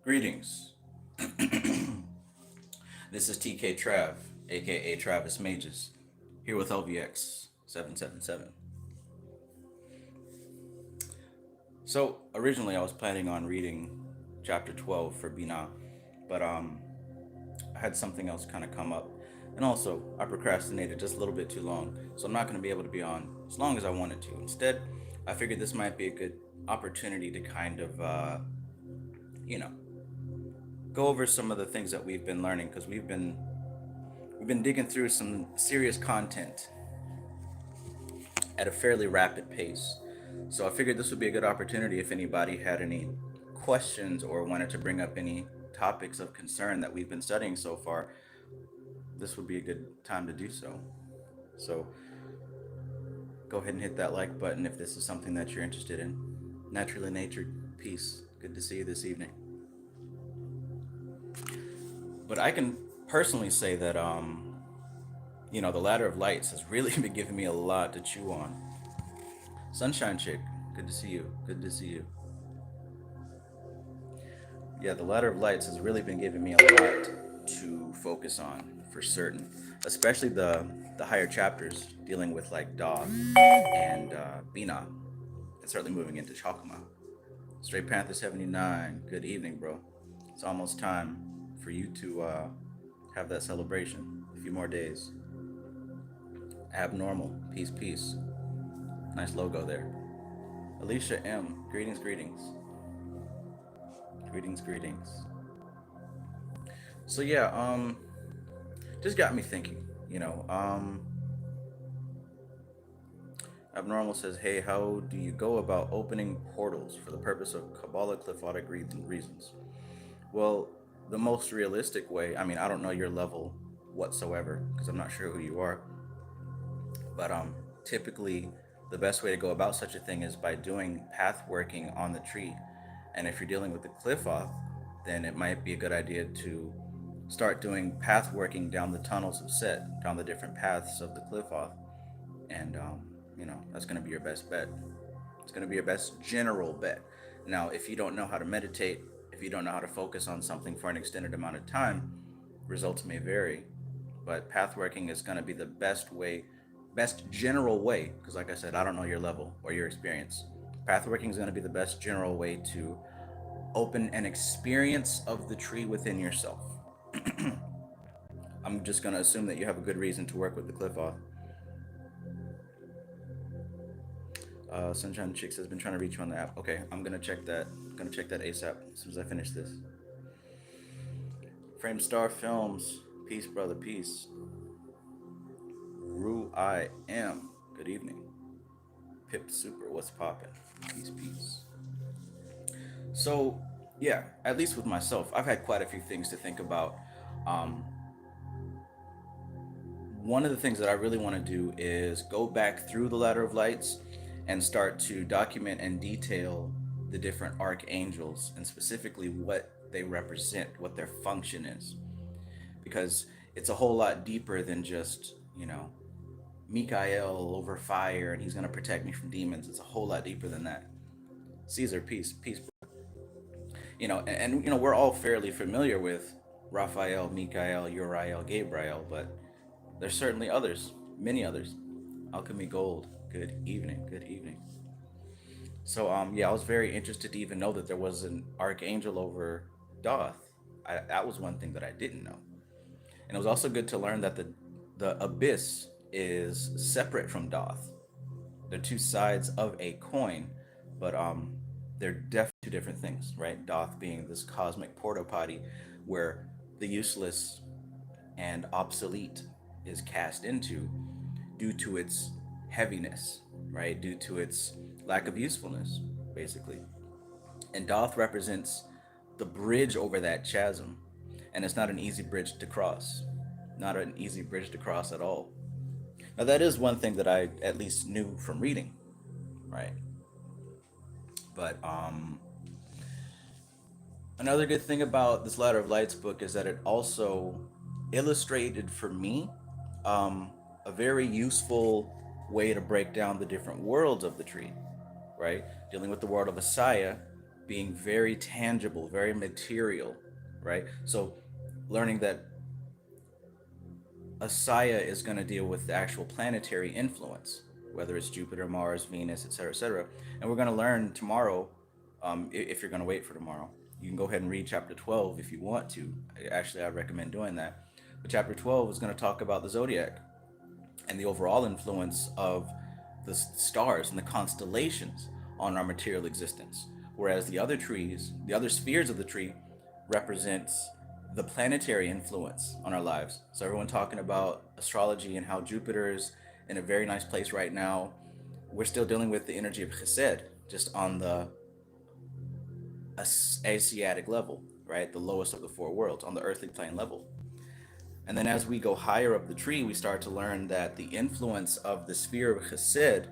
Greetings. This is TK Trav, aka Travis Magus, here with LVX777. So originally I was planning on reading chapter 12 for Bina, but I had something else kind of come up. And also I procrastinated just a little bit too long, so I'm not going to be able to be on as long as I wanted to. Instead, I figured this might be a good opportunity to kind of you know, go over some of the things that we've been learning because we've been digging through some serious content at a fairly rapid pace. So I figured this would be a good opportunity if anybody had any questions or wanted to bring up any topics of concern that we've been studying so far. This would be a good time to do so. So go ahead and hit that like button if this is something that you're interested in. Naturally natured, peace. Good to see you this evening. But I can personally say that the ladder of lights has really been giving me a lot to chew on. Sunshine chick, good to see you. Good to see you. Yeah, the ladder of lights has really been giving me a lot to focus on for certain, especially the higher chapters dealing with like Dog and Bina, and certainly moving into Chakma. Straight Panther 79, good evening, bro. It's almost time for you to have that celebration. A few more days. Abnormal, peace, peace. Nice logo there. Alicia M, greetings, greetings. Greetings, greetings. So yeah, just got me thinking, Abnormal says, hey, how do you go about opening portals for the purpose of Kabbalah Cliphotic reasons? Well, the most realistic way, I mean, I don't know your level whatsoever because I'm not sure who you are, but typically the best way to go about such a thing is by doing path working on the tree. And if you're dealing with the cliff off, then it might be a good idea to start doing path working down the tunnels of Set, down the different paths of the cliff off. And, that's going to be your best bet. It's going to be your best general bet. Now, if you don't know how to meditate, if you don't know how to focus on something for an extended amount of time, results may vary. But path working is going to be the best way, best general way, because like I said, I don't know your level or your experience. Path working is going to be the best general way to open an experience of the tree within yourself. I'm just going to assume that you have a good reason to work with the cliff off. Sunshine Chicks has been trying to reach you on the app. Okay, I'm gonna check that. I'm gonna check that ASAP as soon as I finish this. Frame Star Films, peace, brother, peace. Rue I am. Good evening. Pip Super, what's poppin'? Peace, peace. So, yeah, at least with myself, I've had quite a few things to think about. Um, One of the things that I really want to do is go back through the Ladder of Lights and start to document and detail the different archangels and specifically what they represent, what their function is. Because it's a whole lot deeper than just, Mikael over fire and he's going to protect me from demons. It's a whole lot deeper than that. Caesar, peace, peace. We're all fairly familiar with Raphael, Mikael, Uriel, Gabriel, but there's certainly others, many others. Alchemy Gold, good evening, good evening. So I was very interested to even know that there was an archangel over Doth. That was one thing that I didn't know, and it was also good to learn that the abyss is separate from Doth. They're two sides of a coin, but they're definitely two different things, right? Doth being this cosmic porta potty where the useless and obsolete is cast into due to its heaviness, right? Due to its lack of usefulness, basically. And Doth represents the bridge over that chasm. And it's not an easy bridge to cross. Not an easy bridge to cross at all. Now, that is one thing that I at least knew from reading, right? But another good thing about this Ladder of Lights book is that it also illustrated for me a very useful way to break down the different worlds of the tree, right? Dealing with the world of Asaya being very tangible, very material, right? So learning that Asaya is going to deal with the actual planetary influence, whether it's Jupiter, Mars, Venus, etc., etc. And we're going to learn tomorrow, if you're going to wait for tomorrow. You can go ahead and read chapter 12 if you want to. Actually, I recommend doing that. But chapter 12 is going to talk about the zodiac and the overall influence of the stars and the constellations on our material existence. Whereas the other trees, the other spheres of the tree, represents the planetary influence on our lives. So everyone talking about astrology and how Jupiter is in a very nice place right now. We're still dealing with the energy of Chesed, just on the Asiatic level, right? The lowest of the four worlds, on the earthly plane level. And then as we go higher up the tree, we start to learn that the influence of the sphere of Chesed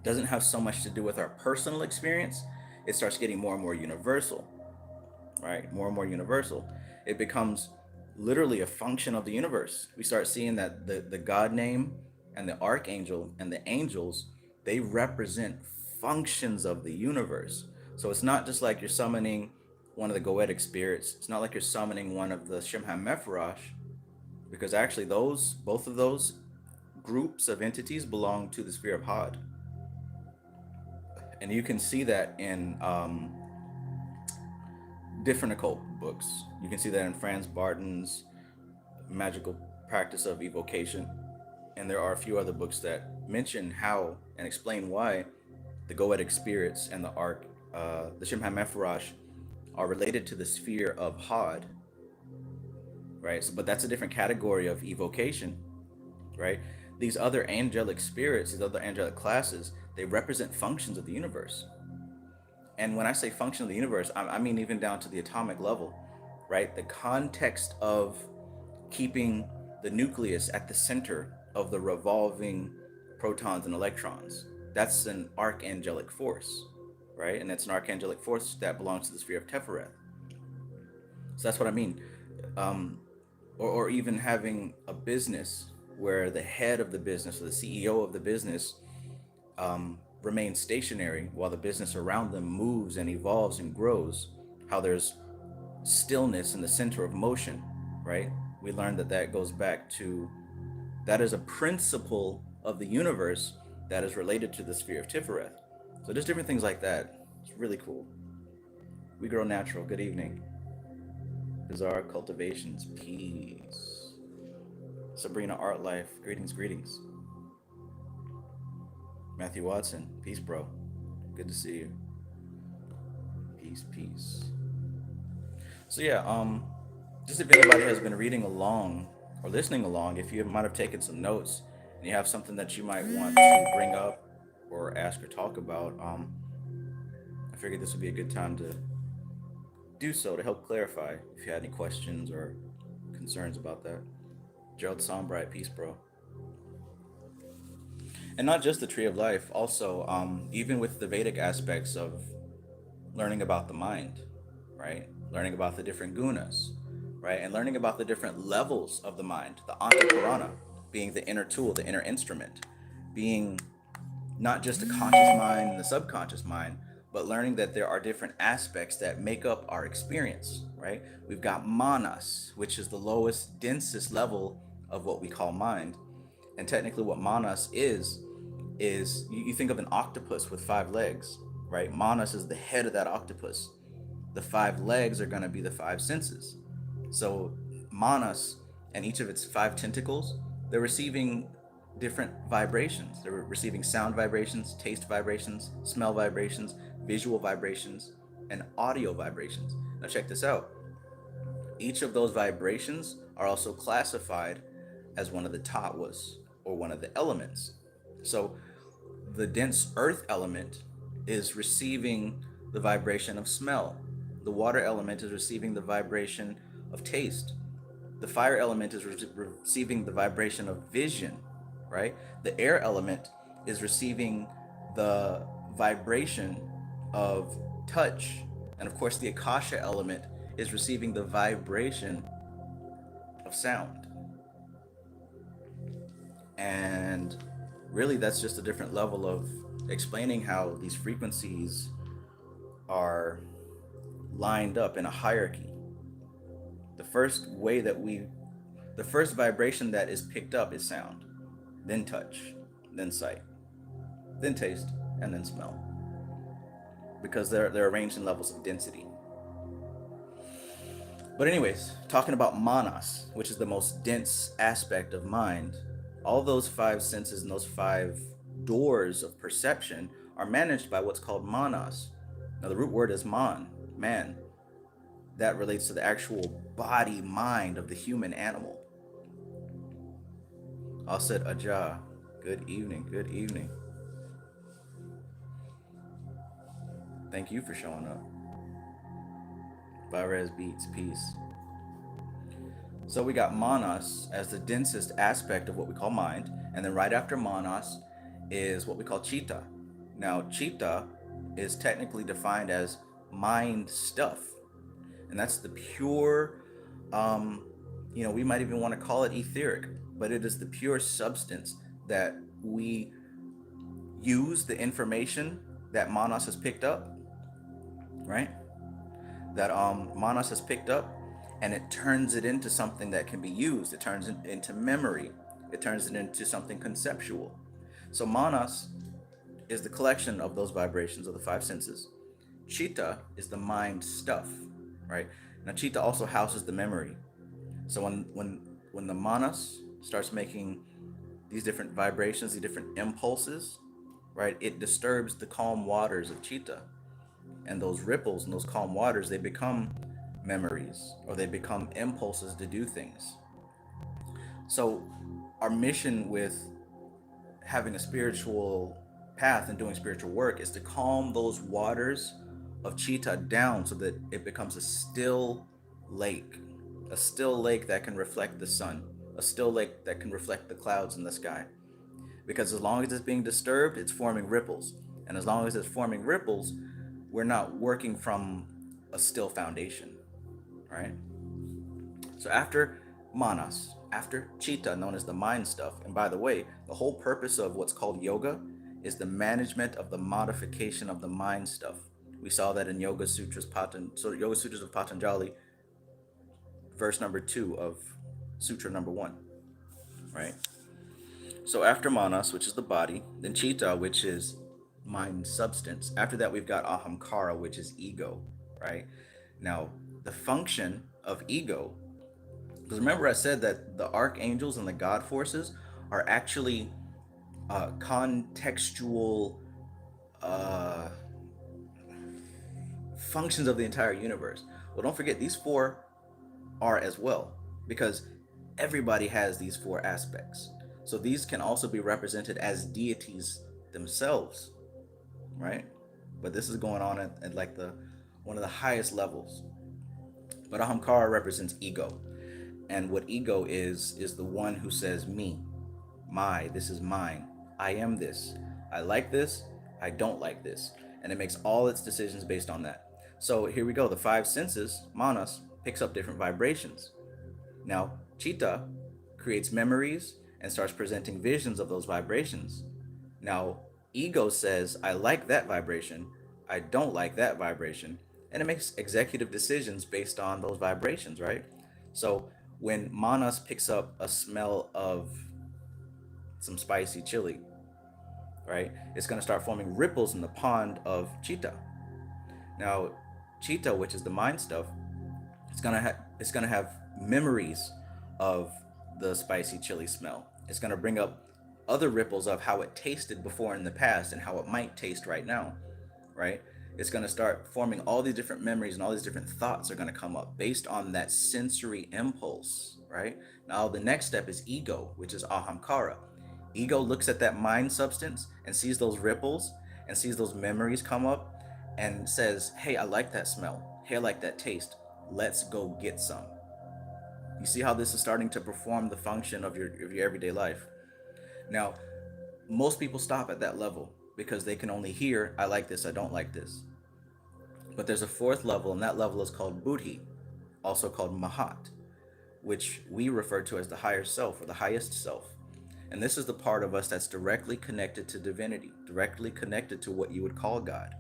doesn't have so much to do with our personal experience. It starts getting more and more universal, right? More and more universal. It becomes literally a function of the universe. We start seeing that the God name and the Archangel and the angels, they represent functions of the universe. So it's not just like you're summoning one of the Goetic spirits. It's not like you're summoning one of the Shemha Mefrosh, because actually both of those groups of entities belong to the sphere of Had. And you can see that in different occult books. You can see that in Franz Barton's Magical Practice of Evocation. And there are a few other books that mention how and explain why the Goetic spirits and the Shemha Mefrosh are related to the sphere of Had, right? So, but that's a different category of evocation, right? These other angelic spirits, these other angelic classes, they represent functions of the universe. And when I say function of the universe, I mean even down to the atomic level, right? The context of keeping the nucleus at the center of the revolving protons and electrons. That's an archangelic force, right? And that's an archangelic force that belongs to the sphere of Tefereth. So that's what I mean. Or even having a business where the head of the business or the CEO of the business remains stationary while the business around them moves and evolves and grows. How there's stillness in the center of motion, right? We learned that goes back to, that is a principle of the universe that is related to the sphere of Tifereth. So just different things like that. It's really cool. We Grow Natural, good evening. Bizarre Cultivations, peace. Sabrina Art Life, greetings, greetings. Matthew Watson, peace, bro. Good to see you. Peace, peace. So yeah, just if anybody has been reading along or listening along, if you might have taken some notes and you have something that you might want to bring up or ask or talk about, I figured this would be a good time to do so to help clarify if you had any questions or concerns about that. Gerald Sombright, peace, bro. And not just the Tree of Life, also, even with the Vedic aspects of learning about the mind, right? Learning about the different gunas, right? And learning about the different levels of the mind, the Antahkarana being the inner tool, the inner instrument, being not just the conscious mind and the subconscious mind, but learning that there are different aspects that make up our experience, right? We've got manas, which is the lowest, densest level of what we call mind. And technically what manas is you think of an octopus with 5 legs, right? Manas is the head of that octopus. The 5 legs are going to be the 5 senses. So manas and each of its 5 tentacles, they're receiving different vibrations. They're receiving sound vibrations, taste vibrations, smell vibrations, visual vibrations, and audio vibrations. Now check this out. Each of those vibrations are also classified as one of the tattvas, or one of the elements. So the dense earth element is receiving the vibration of smell. The water element is receiving the vibration of taste. The fire element is receiving the vibration of vision, right? The air element is receiving the vibration of touch. And of course, the Akasha element is receiving the vibration of sound. And really, that's just a different level of explaining how these frequencies are lined up in a hierarchy. The first way that the first vibration that is picked up is sound, then touch, then sight, then taste, and then smell. Because they're arranged in levels of density. But anyways, talking about manas, which is the most dense aspect of mind, all those five senses and those five doors of perception are managed by what's called manas. Now the root word is man. That relates to the actual body mind of the human animal. Asid Aja, good evening, good evening. Thank you for showing up. Varez Beats, peace. So we got manas as the densest aspect of what we call mind, and then right after manas is what we call chitta. Now chitta is technically defined as mind stuff, and that's the pure, we might even want to call it etheric, but it is the pure substance that we use the information that manas has picked up, right? That manas has picked up, and it turns it into something that can be used. It turns it into memory. It turns it into something conceptual. So manas is the collection of those vibrations of the five senses. Chitta is the mind stuff, right? Now chitta also houses the memory. So when the manas starts making these different vibrations, these different impulses, right, it disturbs the calm waters of chitta. And those ripples and those calm waters, they become memories, or they become impulses to do things. So our mission with having a spiritual path and doing spiritual work is to calm those waters of chitta down so that it becomes a still lake that can reflect the sun, a still lake that can reflect the clouds in the sky. Because as long as it's being disturbed, it's forming ripples. And as long as it's forming ripples, we're not working from a still foundation, right? So after manas, after chitta, known as the mind stuff, and by the way, the whole purpose of what's called yoga is the management of the modification of the mind stuff. We saw that in Yoga Sutras of Patanjali, verse number 2 of Sutra number 1, right? So after manas, which is the body, then chitta, which is mind substance. After that, we've got ahamkara, which is ego, right? Now, the function of ego, because remember I said that the archangels and the god forces are actually contextual functions of the entire universe. Well, don't forget, these four are as well, because everybody has these four aspects. So these can also be represented as deities themselves, right? But this is going on at like one of the highest levels. But ahamkara represents ego, and what ego is the one who says me, this is mine, I am this, I like this, I don't like this, and it makes all its decisions based on that. So here we go. The five senses, manas, picks up different vibrations. Now chitta creates memories and starts presenting visions of those vibrations. Now ego says, I like that vibration, I don't like that vibration, and it makes executive decisions based on those vibrations, right? So when manas picks up a smell of some spicy chili, right, it's going to start forming ripples in the pond of chitta. Now chitta, which is the mind stuff, it's going to have memories of the spicy chili smell. It's going to bring up other ripples of how it tasted before in the past and how it might taste right now, right? It's going to start forming all these different memories, and all these different thoughts are going to come up based on that sensory impulse, right? Now the next step is ego, which is ahamkara. Ego looks at that mind substance and sees those ripples and sees those memories come up and says, hey, I like that smell, hey, I like that taste, let's go get some. You see how this is starting to perform the function of your everyday life. Now, most people stop at that level because they can only hear, I like this, I don't like this. But there's a fourth level, and that level is called buddhi, also called mahat, which we refer to as the higher self, or the highest self. And this is the part of us that's directly connected to divinity, directly connected to what you would call God.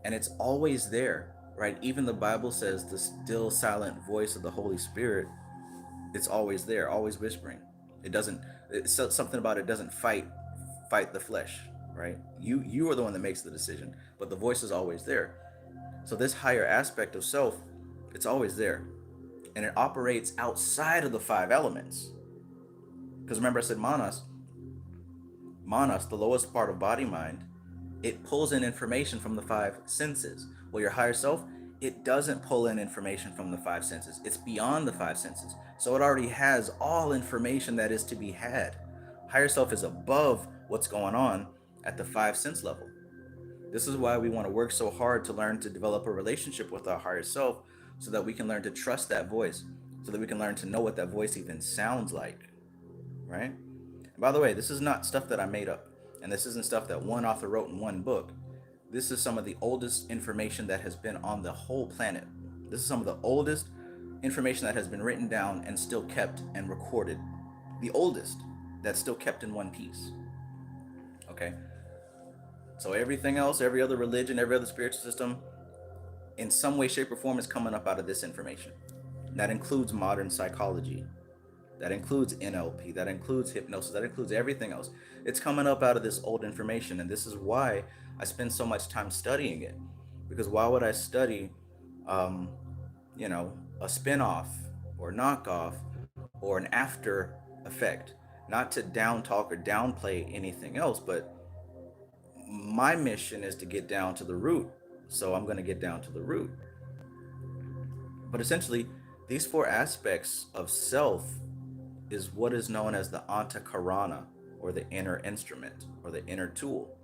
And it's always there, right? Even the Bible says the still silent voice of the Holy Spirit, it's always there, always whispering. It doesn't, it's something about it doesn't fight the flesh, right? You are the one that makes the decision, but the voice is always there. So this higher aspect of self, it's always there. And it operates outside of the five elements. Because remember I said manas, the lowest part of body mind, it pulls in information from the five senses. Well, your higher self, it doesn't pull in information from the five senses. It's beyond the five senses. So it already has all information that is to be had. Higher self is above what's going on at the five sense level. This is why we want to work so hard to learn to develop a relationship with our higher self, so that we can learn to trust that voice, so that we can learn to know what that voice even sounds like, right? And by the way, this is not stuff that I made up, and this isn't stuff that one author wrote in one book. This is some of the oldest information that has been on the whole planet. This is some of the oldest information that has been written down and still kept and recorded. The oldest that's still kept in one piece. Okay? So everything else, every other religion, every other spiritual system, in some way, shape, or form is coming up out of this information. That includes modern psychology. That includes NLP. That includes hypnosis. That includes everything else. It's coming up out of this old information. And this is why I spend so much time studying it. Because why would I study, a spin-off or knockoff or an after effect? Not to down talk or downplay anything else, but my mission is to get down to the root. So I'm going to get down to the root. But essentially, these four aspects of self is what is known as the Antakarana, or the inner instrument, or the inner tool.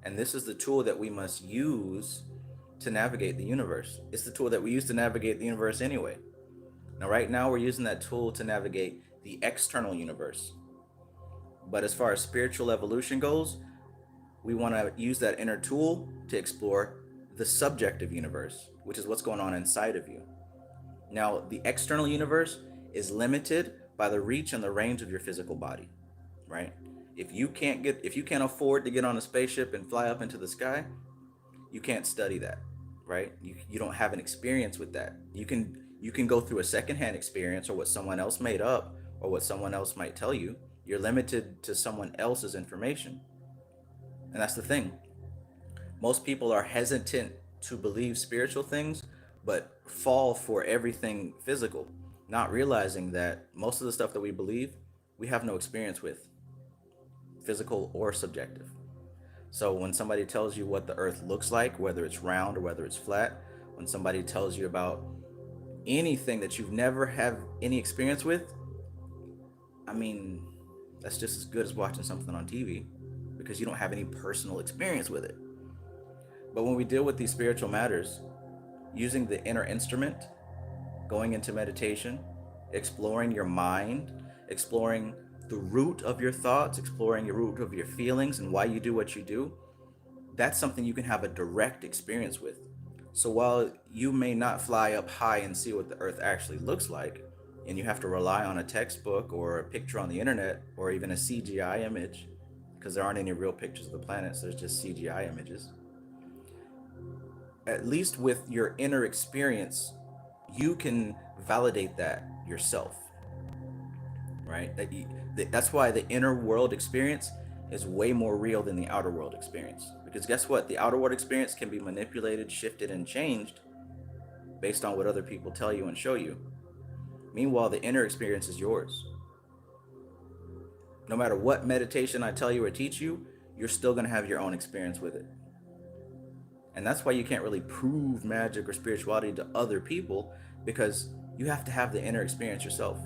And this is the tool that we must use to navigate the universe. It's the tool that we use to navigate the universe anyway. Now, right now, we're using that tool to navigate the external universe. But as far as spiritual evolution goes, we want to use that inner tool to explore the subjective universe, which is what's going on inside of you. Now, the external universe is limited by the reach and the range of your physical body, right? If you can't afford to get on a spaceship and fly up into the sky, you can't study that, right? You don't have an experience with that. You can go through a secondhand experience, or what someone else made up, or what someone else might tell you. You're limited to someone else's information. And that's the thing. Most people are hesitant to believe spiritual things, but fall for everything physical, not realizing that most of the stuff that we believe, we have no experience with, physical or subjective. So when somebody tells you what the earth looks like, whether it's round or whether it's flat, when somebody tells you about anything that you've never have any experience with, I mean, that's just as good as watching something on TV, because you don't have any personal experience with it. But when we deal with these spiritual matters, using the inner instrument, going into meditation, exploring your mind, exploring the root of your thoughts, exploring the root of your feelings and why you do what you do, that's something you can have a direct experience with. So while you may not fly up high and see what the earth actually looks like, and you have to rely on a textbook or a picture on the internet or even a CGI image, because there aren't any real pictures of the planets, there's just CGI images. At least with your inner experience, you can validate that yourself, right? That's why the inner world experience is way more real than the outer world experience. Because guess what? The outer world experience can be manipulated, shifted, and changed based on what other people tell you and show you. Meanwhile, the inner experience is yours. No matter what meditation I tell you or teach you, you're still going to have your own experience with it. And that's why you can't really prove magic or spirituality to other people, because you have to have the inner experience yourself.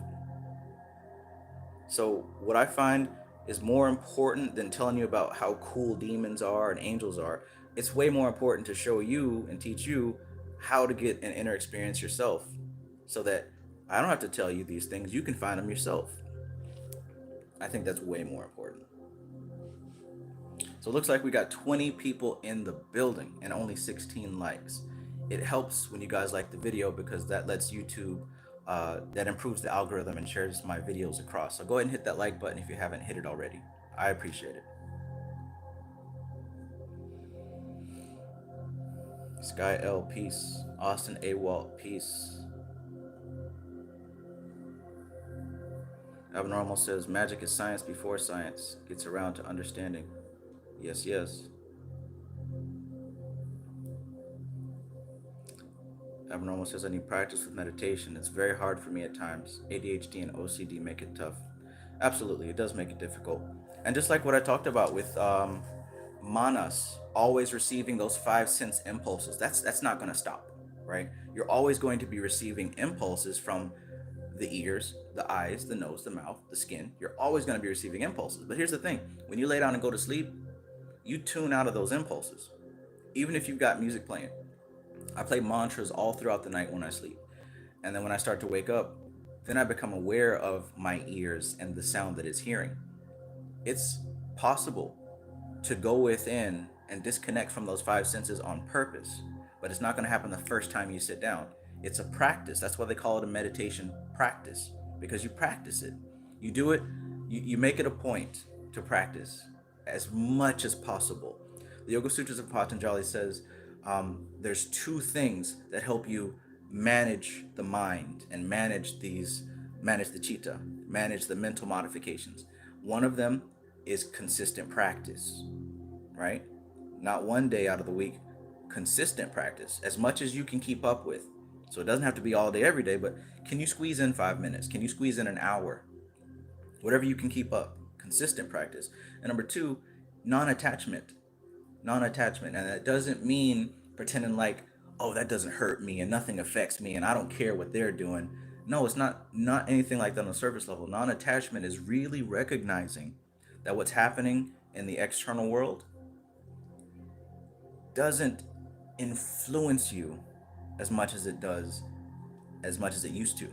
So what I find is more important than telling you about how cool demons are and angels are. It's way more important to show you and teach you how to get an inner experience yourself, so that I don't have to tell you these things. You can find them yourself. I think that's way more important. So it looks like we got 20 people in the building and only 16 likes. It helps when you guys like the video, because that lets YouTube, that improves the algorithm and shares my videos across. So go ahead and hit that like button if you haven't hit it already. I appreciate it. Sky L, peace. Austin A. Walt, peace. Abnormal says magic is science before science gets around to understanding. Yes, yes. Abnormal says I need practice with meditation. It's very hard for me at times. ADHD and OCD make it tough. Absolutely, it does make it difficult. And just like what I talked about with manas, always receiving those five sense impulses, that's not going to stop, right? You're always going to be receiving impulses from the ears, the eyes, the nose, the mouth, the skin. You're always going to be receiving impulses. But here's the thing: when you lay down and go to sleep, you tune out of those impulses. Even if you've got music playing, I play mantras all throughout the night when I sleep. And then when I start to wake up, then I become aware of my ears and the sound that it's hearing. It's possible to go within and disconnect from those five senses on purpose, but it's not going to happen the first time you sit down. It's a practice. That's why they call it a meditation practice, because you practice it. You do it, you make it a point to practice as much as possible. The Yoga Sutras of Patanjali says there's two things that help you manage the mind and manage the chitta, manage the mental modifications. One of them is consistent practice, right? Not one day out of the week, consistent practice, as much as you can keep up with. So it doesn't have to be all day, every day, but can you squeeze in 5 minutes? Can you squeeze in an hour? Whatever you can keep up, consistent practice. And number two, non-attachment. Non-attachment. And that doesn't mean pretending like, oh, that doesn't hurt me and nothing affects me and I don't care what they're doing. No, it's not anything like that on the surface level. Non-attachment is really recognizing that what's happening in the external world doesn't influence you as much as it does, as much as it used to,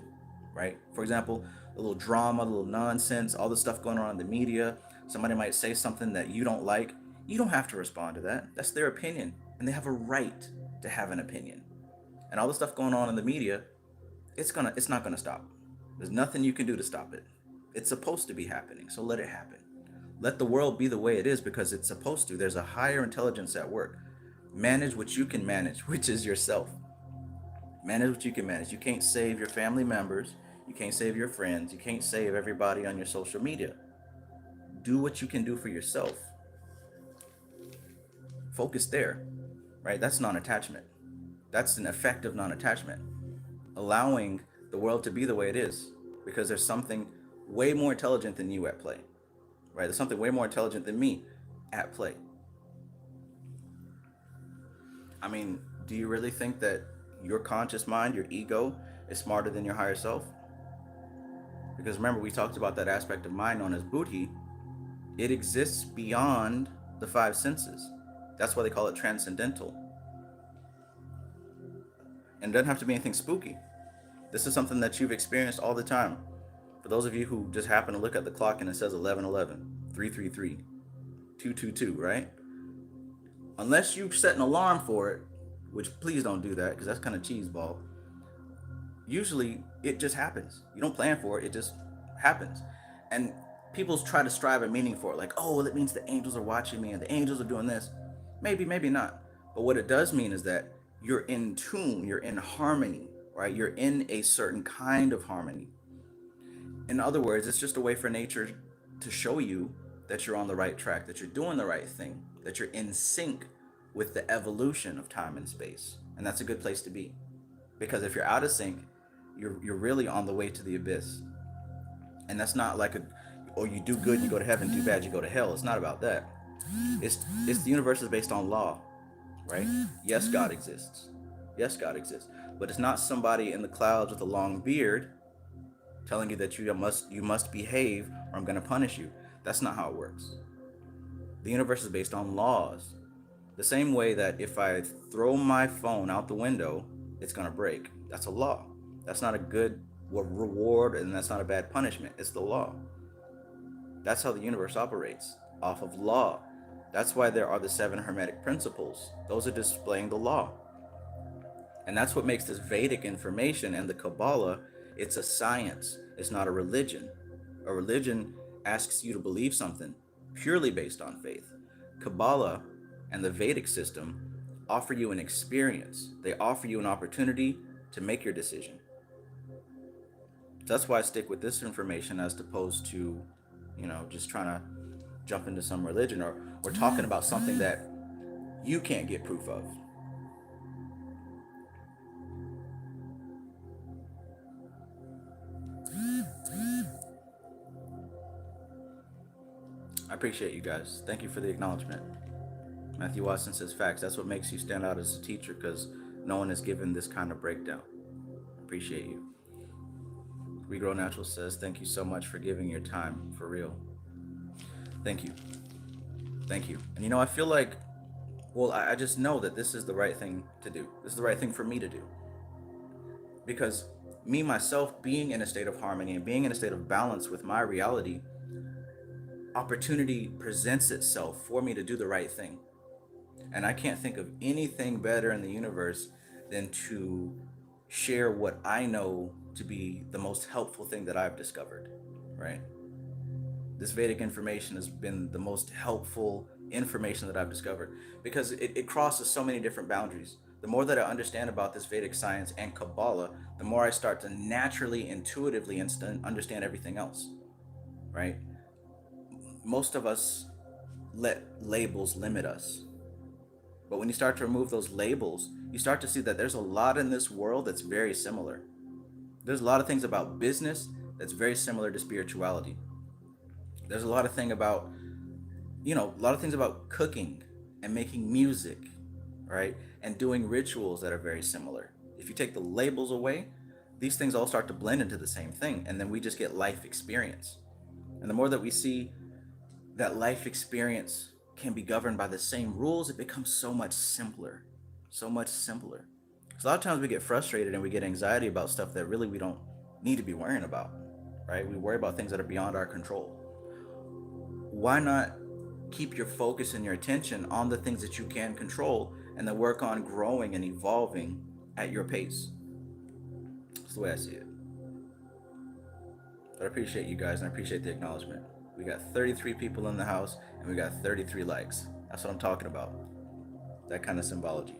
right? For example, a little drama, a little nonsense, all the stuff going on in the media. Somebody might say something that you don't like. You don't have to respond to that. That's their opinion, and they have a right to have an opinion. And all the stuff going on in the media, it's not gonna stop. There's nothing you can do to stop it. It's supposed to be happening, so let it happen. Let the world be the way it is because it's supposed to. There's a higher intelligence at work. Manage what you can manage, which is yourself. Manage what you can manage. You can't save your family members. You can't save your friends. You can't save everybody on your social media. Do what you can do for yourself. Focus there, right? That's non-attachment. That's an effective non-attachment. Allowing the world to be the way it is because there's something way more intelligent than you at play, right? There's something way more intelligent than me at play. I mean, do you really think that your conscious mind, your ego, is smarter than your higher self? Because remember, we talked about that aspect of mind known as buddhi. It exists beyond the five senses. That's why they call it transcendental. And it doesn't have to be anything spooky. This is something that you've experienced all the time. For those of you who just happen to look at the clock and it says 11:11, 3:33, 2:22, right? Unless you set an alarm for it, which please don't do that because that's kind of cheeseball. Usually it just happens. You don't plan for it, it just happens. And people try to strive a meaning for it, like, oh, well, it means the angels are watching me and the angels are doing this. Maybe, maybe not. But what it does mean is that you're in tune, you're in harmony, right? You're in a certain kind of harmony. In other words, it's just a way for nature to show you that you're on the right track, that you're doing the right thing, that you're in sync with the evolution of time and space. And that's a good place to be. Because if you're out of sync, you're really on the way to the abyss. And that's not like or you do good, you go to heaven, do bad, you go to hell. It's not about that. It's the universe is based on law, right? Yes, God exists. Yes, God exists. But it's not somebody in the clouds with a long beard telling you that you must behave or I'm going to punish you. That's not how it works. The universe is based on laws. The same way that if I throw my phone out the window, it's going to break. That's a law. That's not a good reward and that's not a bad punishment. It's the law. That's how the universe operates, off of law. That's why there are the 7 Hermetic principles. Those are displaying the law. And that's what makes this Vedic information and the Kabbalah, it's a science. It's not a religion. A religion asks you to believe something purely based on faith. Kabbalah and the Vedic system offer you an experience. They offer you an opportunity to make your decision. That's why I stick with this information as opposed to, just trying to jump into some religion, or talking about something that you can't get proof of. I appreciate you guys. Thank you for the acknowledgement. Matthew Watson says facts. That's what makes you stand out as a teacher, because no one has given this kind of breakdown. Appreciate you. Regrow Natural says, thank you so much for giving your time, for real. Thank you. Thank you. And I feel like, well, I just know that this is the right thing to do. This is the right thing for me to do. Because me, myself, being in a state of harmony and being in a state of balance with my reality, opportunity presents itself for me to do the right thing. And I can't think of anything better in the universe than to share what I know to be the most helpful thing that I've discovered, right? This Vedic information has been the most helpful information that I've discovered, because it crosses so many different boundaries. The more that I understand about this Vedic science and Kabbalah, the more I start to naturally, intuitively understand everything else, right? Most of us let labels limit us. But when you start to remove those labels, you start to see that there's a lot in this world that's very similar. There's a lot of things about business that's very similar to spirituality. There's a lot of things about, cooking and making music, right? And doing rituals that are very similar. If you take the labels away, these things all start to blend into the same thing. And then we just get life experience. And the more that we see that life experience can be governed by the same rules, it becomes so much simpler. So much simpler. Because a lot of times we get frustrated and we get anxiety about stuff that really we don't need to be worrying about, right? We worry about things that are beyond our control. Why not keep your focus and your attention on the things that you can control, and then work on growing and evolving at your pace? That's the way I see it. But I appreciate you guys, and I appreciate the acknowledgement. We got 33 people in the house, and we got 33 likes. That's what I'm talking about. That kind of symbology.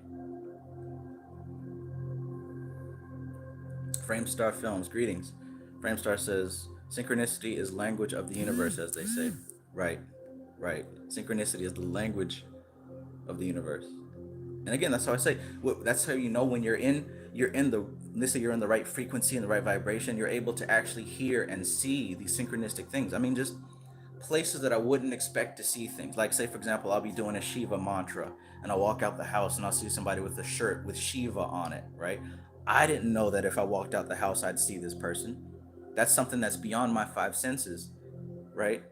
Framestar Films, greetings. Framestar says, synchronicity is language of the universe, as they say. Right. Synchronicity is the language of the universe. And again, that's how I say, that's how you know when you're in the, let's say you're in the right frequency and the right vibration, you're able to actually hear and see these synchronistic things. I mean, just places that I wouldn't expect to see things. Like, say, for example, I'll be doing a Shiva mantra, and I'll walk out the house and I'll see somebody with a shirt with Shiva on it, right? I didn't know that if I walked out the house, I'd see this person. That's something that's beyond my five senses, right?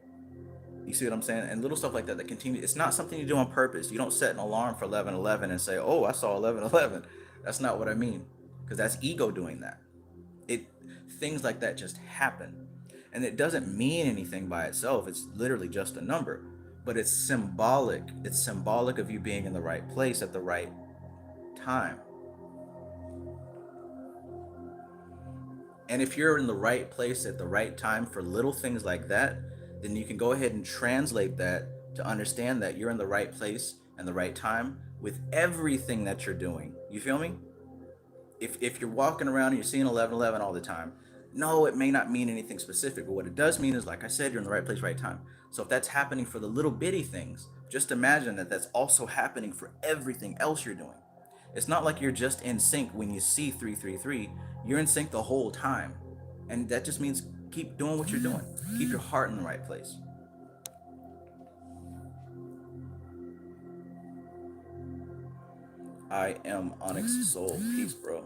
You see what I'm saying? And little stuff like that continue. It's not something you do on purpose. You don't set an alarm for 11:11 and say, "Oh, I saw 11:11." That's not what I mean, because that's ego doing that. Things like that just happen, and it doesn't mean anything by itself. It's literally just a number, but it's symbolic. It's symbolic of you being in the right place at the right time. And if you're in the right place at the right time for little things like that, then you can go ahead and translate that to understand that you're in the right place and the right time with everything that you're doing. You feel me? If you're walking around and you're seeing 11:11 all the time, no, it may not mean anything specific, but what it does mean is, like I said, you're in the right place, right time. So if that's happening for the little bitty things, just imagine that that's also happening for everything else you're doing. It's not like you're just in sync when you see 333. You're in sync the whole time. And that just means keep doing what you're doing. Keep your heart in the right place. I am Onyx Soul. Peace, bro.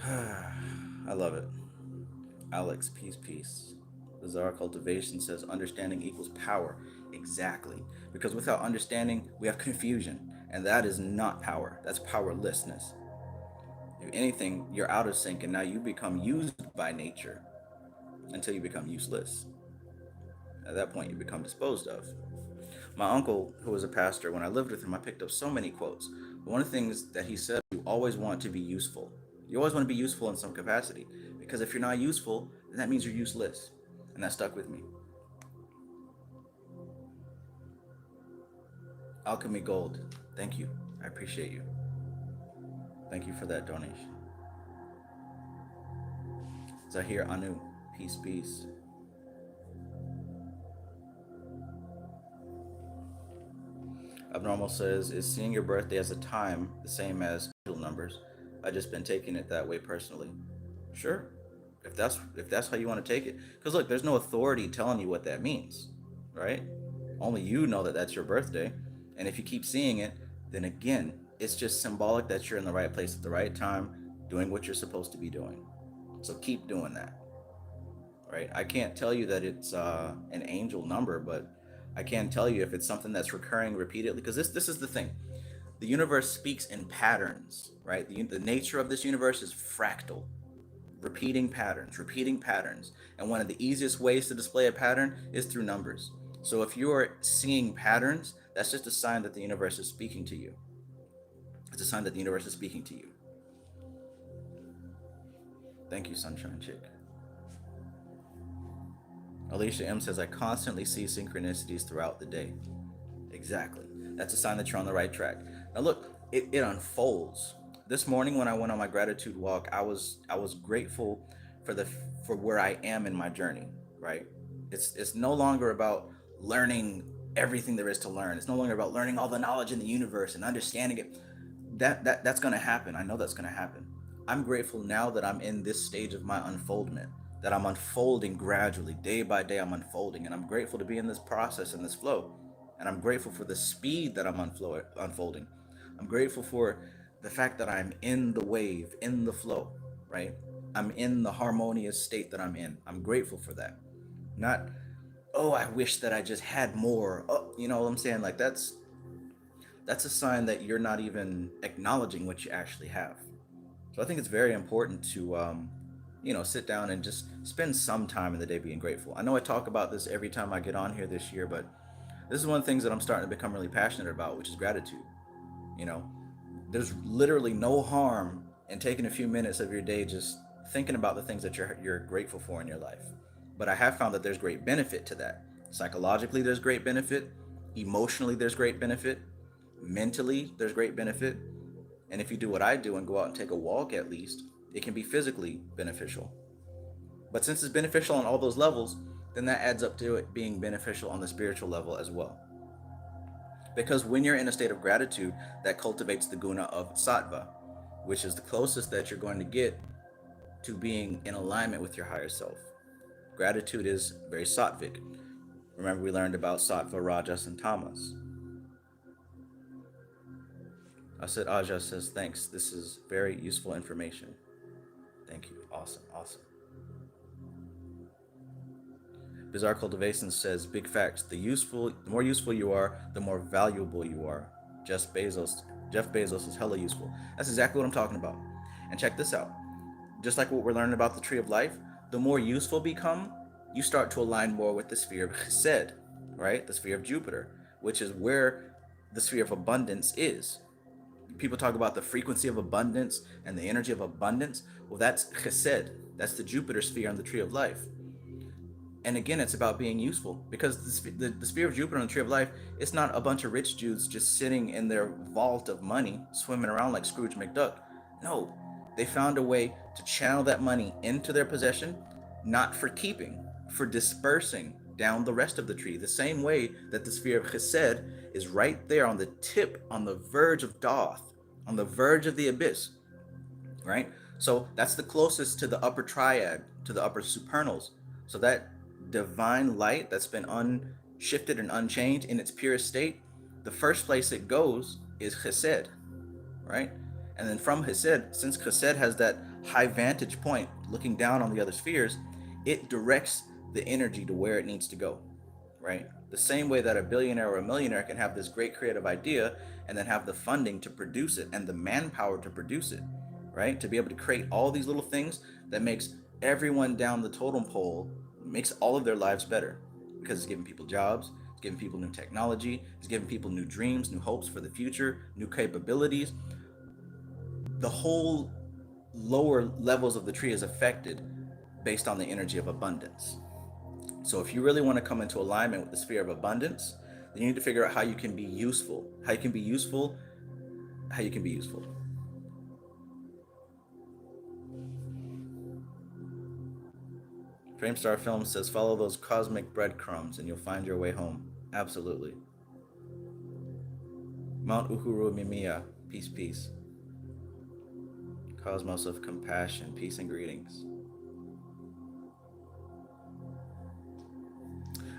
I love it. Alex, peace. Bizarre Cultivation says understanding equals power. Exactly. Because without understanding, we have confusion. And that is not power. That's powerlessness. If anything, you're out of sync, and now you become used by nature until you become useless. At that point, you become disposed of. My uncle, who was a pastor, when I lived with him, I picked up so many quotes. But one of the things that he said, you always want to be useful. You always want to be useful in some capacity. Because if you're not useful, then that means you're useless. And that stuck with me. Alchemy Gold. Thank you. I appreciate you. Thank you for that donation. Zahir Anu. Peace, peace. Abnormal says, is seeing your birthday as a time the same as angel numbers? I just been taking it that way personally. Sure. If that's how you want to take it. Because look, there's no authority telling you what that means, right? Only you know that that's your birthday. And if you keep seeing it, then again, it's just symbolic that you're in the right place at the right time, doing what you're supposed to be doing. So keep doing that, right? I can't tell you that it's an angel number, but I can tell you if it's something that's recurring repeatedly. Because this is the thing, the universe speaks in patterns, right? The nature of this universe is fractal, repeating patterns. And one of the easiest ways to display a pattern is through numbers. So if you're seeing patterns, that's just a sign that the universe is speaking to you. It's a sign that the universe is speaking to you. Thank you, Sunshine Chick. Alicia M says, I constantly see synchronicities throughout the day. Exactly. That's a sign that you're on the right track. Now look, it unfolds. This morning when I went on my gratitude walk, I was grateful for where I am in my journey, right? It's no longer about learning everything there is to learn. It's no longer about learning all the knowledge in the universe and understanding it. That's going to happen. I know that's going to happen. I'm grateful now that I'm in this stage of my unfoldment, that I'm unfolding gradually, day by day. I'm unfolding, and I'm grateful to be in this process and this flow. And I'm grateful for the speed that I'm unfolding. I'm grateful for the fact that I'm in the wave, in the flow, right? I'm in the harmonious state that I'm in. I'm grateful for that. Not, oh, I wish that I just had more. Oh, you know what I'm saying? Like that's a sign that you're not even acknowledging what you actually have. So I think it's very important to, sit down and just spend some time in the day being grateful. I know I talk about this every time I get on here this year, but this is one of the things that I'm starting to become really passionate about, which is gratitude. You know, there's literally no harm in taking a few minutes of your day just thinking about the things that you're grateful for in your life. But I have found that there's great benefit to that. Psychologically, there's great benefit. Emotionally, there's great benefit. Mentally, there's great benefit. And if you do what I do and go out and take a walk at least, it can be physically beneficial. But since it's beneficial on all those levels, then that adds up to it being beneficial on the spiritual level as well. Because when you're in a state of gratitude, that cultivates the guna of sattva, which is the closest that you're going to get to being in alignment with your higher self. Gratitude is very sattvic. Remember, we learned about sattva, rajas, and tamas. Asit Aja says, thanks. This is very useful information. Thank you. Awesome. Bizarre Cultivation says, big facts. The more useful you are, the more valuable you are. Jeff Bezos is hella useful. That's exactly what I'm talking about. And check this out. Just like what we're learning about the tree of life, the more useful become, you start to align more with the sphere of Chesed, right? The sphere of Jupiter, which is where the sphere of abundance is. People talk about the frequency of abundance and the energy of abundance. Well, that's Chesed. That's the Jupiter sphere on the tree of life. And again, it's about being useful, because the sphere of Jupiter on the tree of life, it's not a bunch of rich Jews just sitting in their vault of money, swimming around like Scrooge McDuck. No, they found a way to channel that money into their possession, not for keeping, for dispersing down the rest of the tree. The same way that the sphere of Chesed is right there on the tip, on the verge of Doth, on the verge of the abyss, right? So that's the closest to the upper triad, to the upper supernals. So that divine light that's been unshifted and unchanged in its purest state, the first place it goes is Chesed, right? And then from Chesed, since Chesed has that high vantage point looking down on the other spheres, it directs the energy to where it needs to go, right? The same way that a billionaire or a millionaire can have this great creative idea and then have the funding to produce it and the manpower to produce it, right? To be able to create all these little things that makes everyone down the totem pole, makes all of their lives better, because it's giving people jobs, it's giving people new technology, it's giving people new dreams, new hopes for the future, new capabilities. The whole lower levels of the tree is affected based on the energy of abundance. So if you really want to come into alignment with the sphere of abundance, Then you need to figure out how you can be useful. How you can be useful. How you can be useful. Framestar Film says, follow those cosmic breadcrumbs and you'll find your way home. Absolutely. Mount Uhuru Mimiya, peace, peace. Cosmos of compassion, peace and greetings.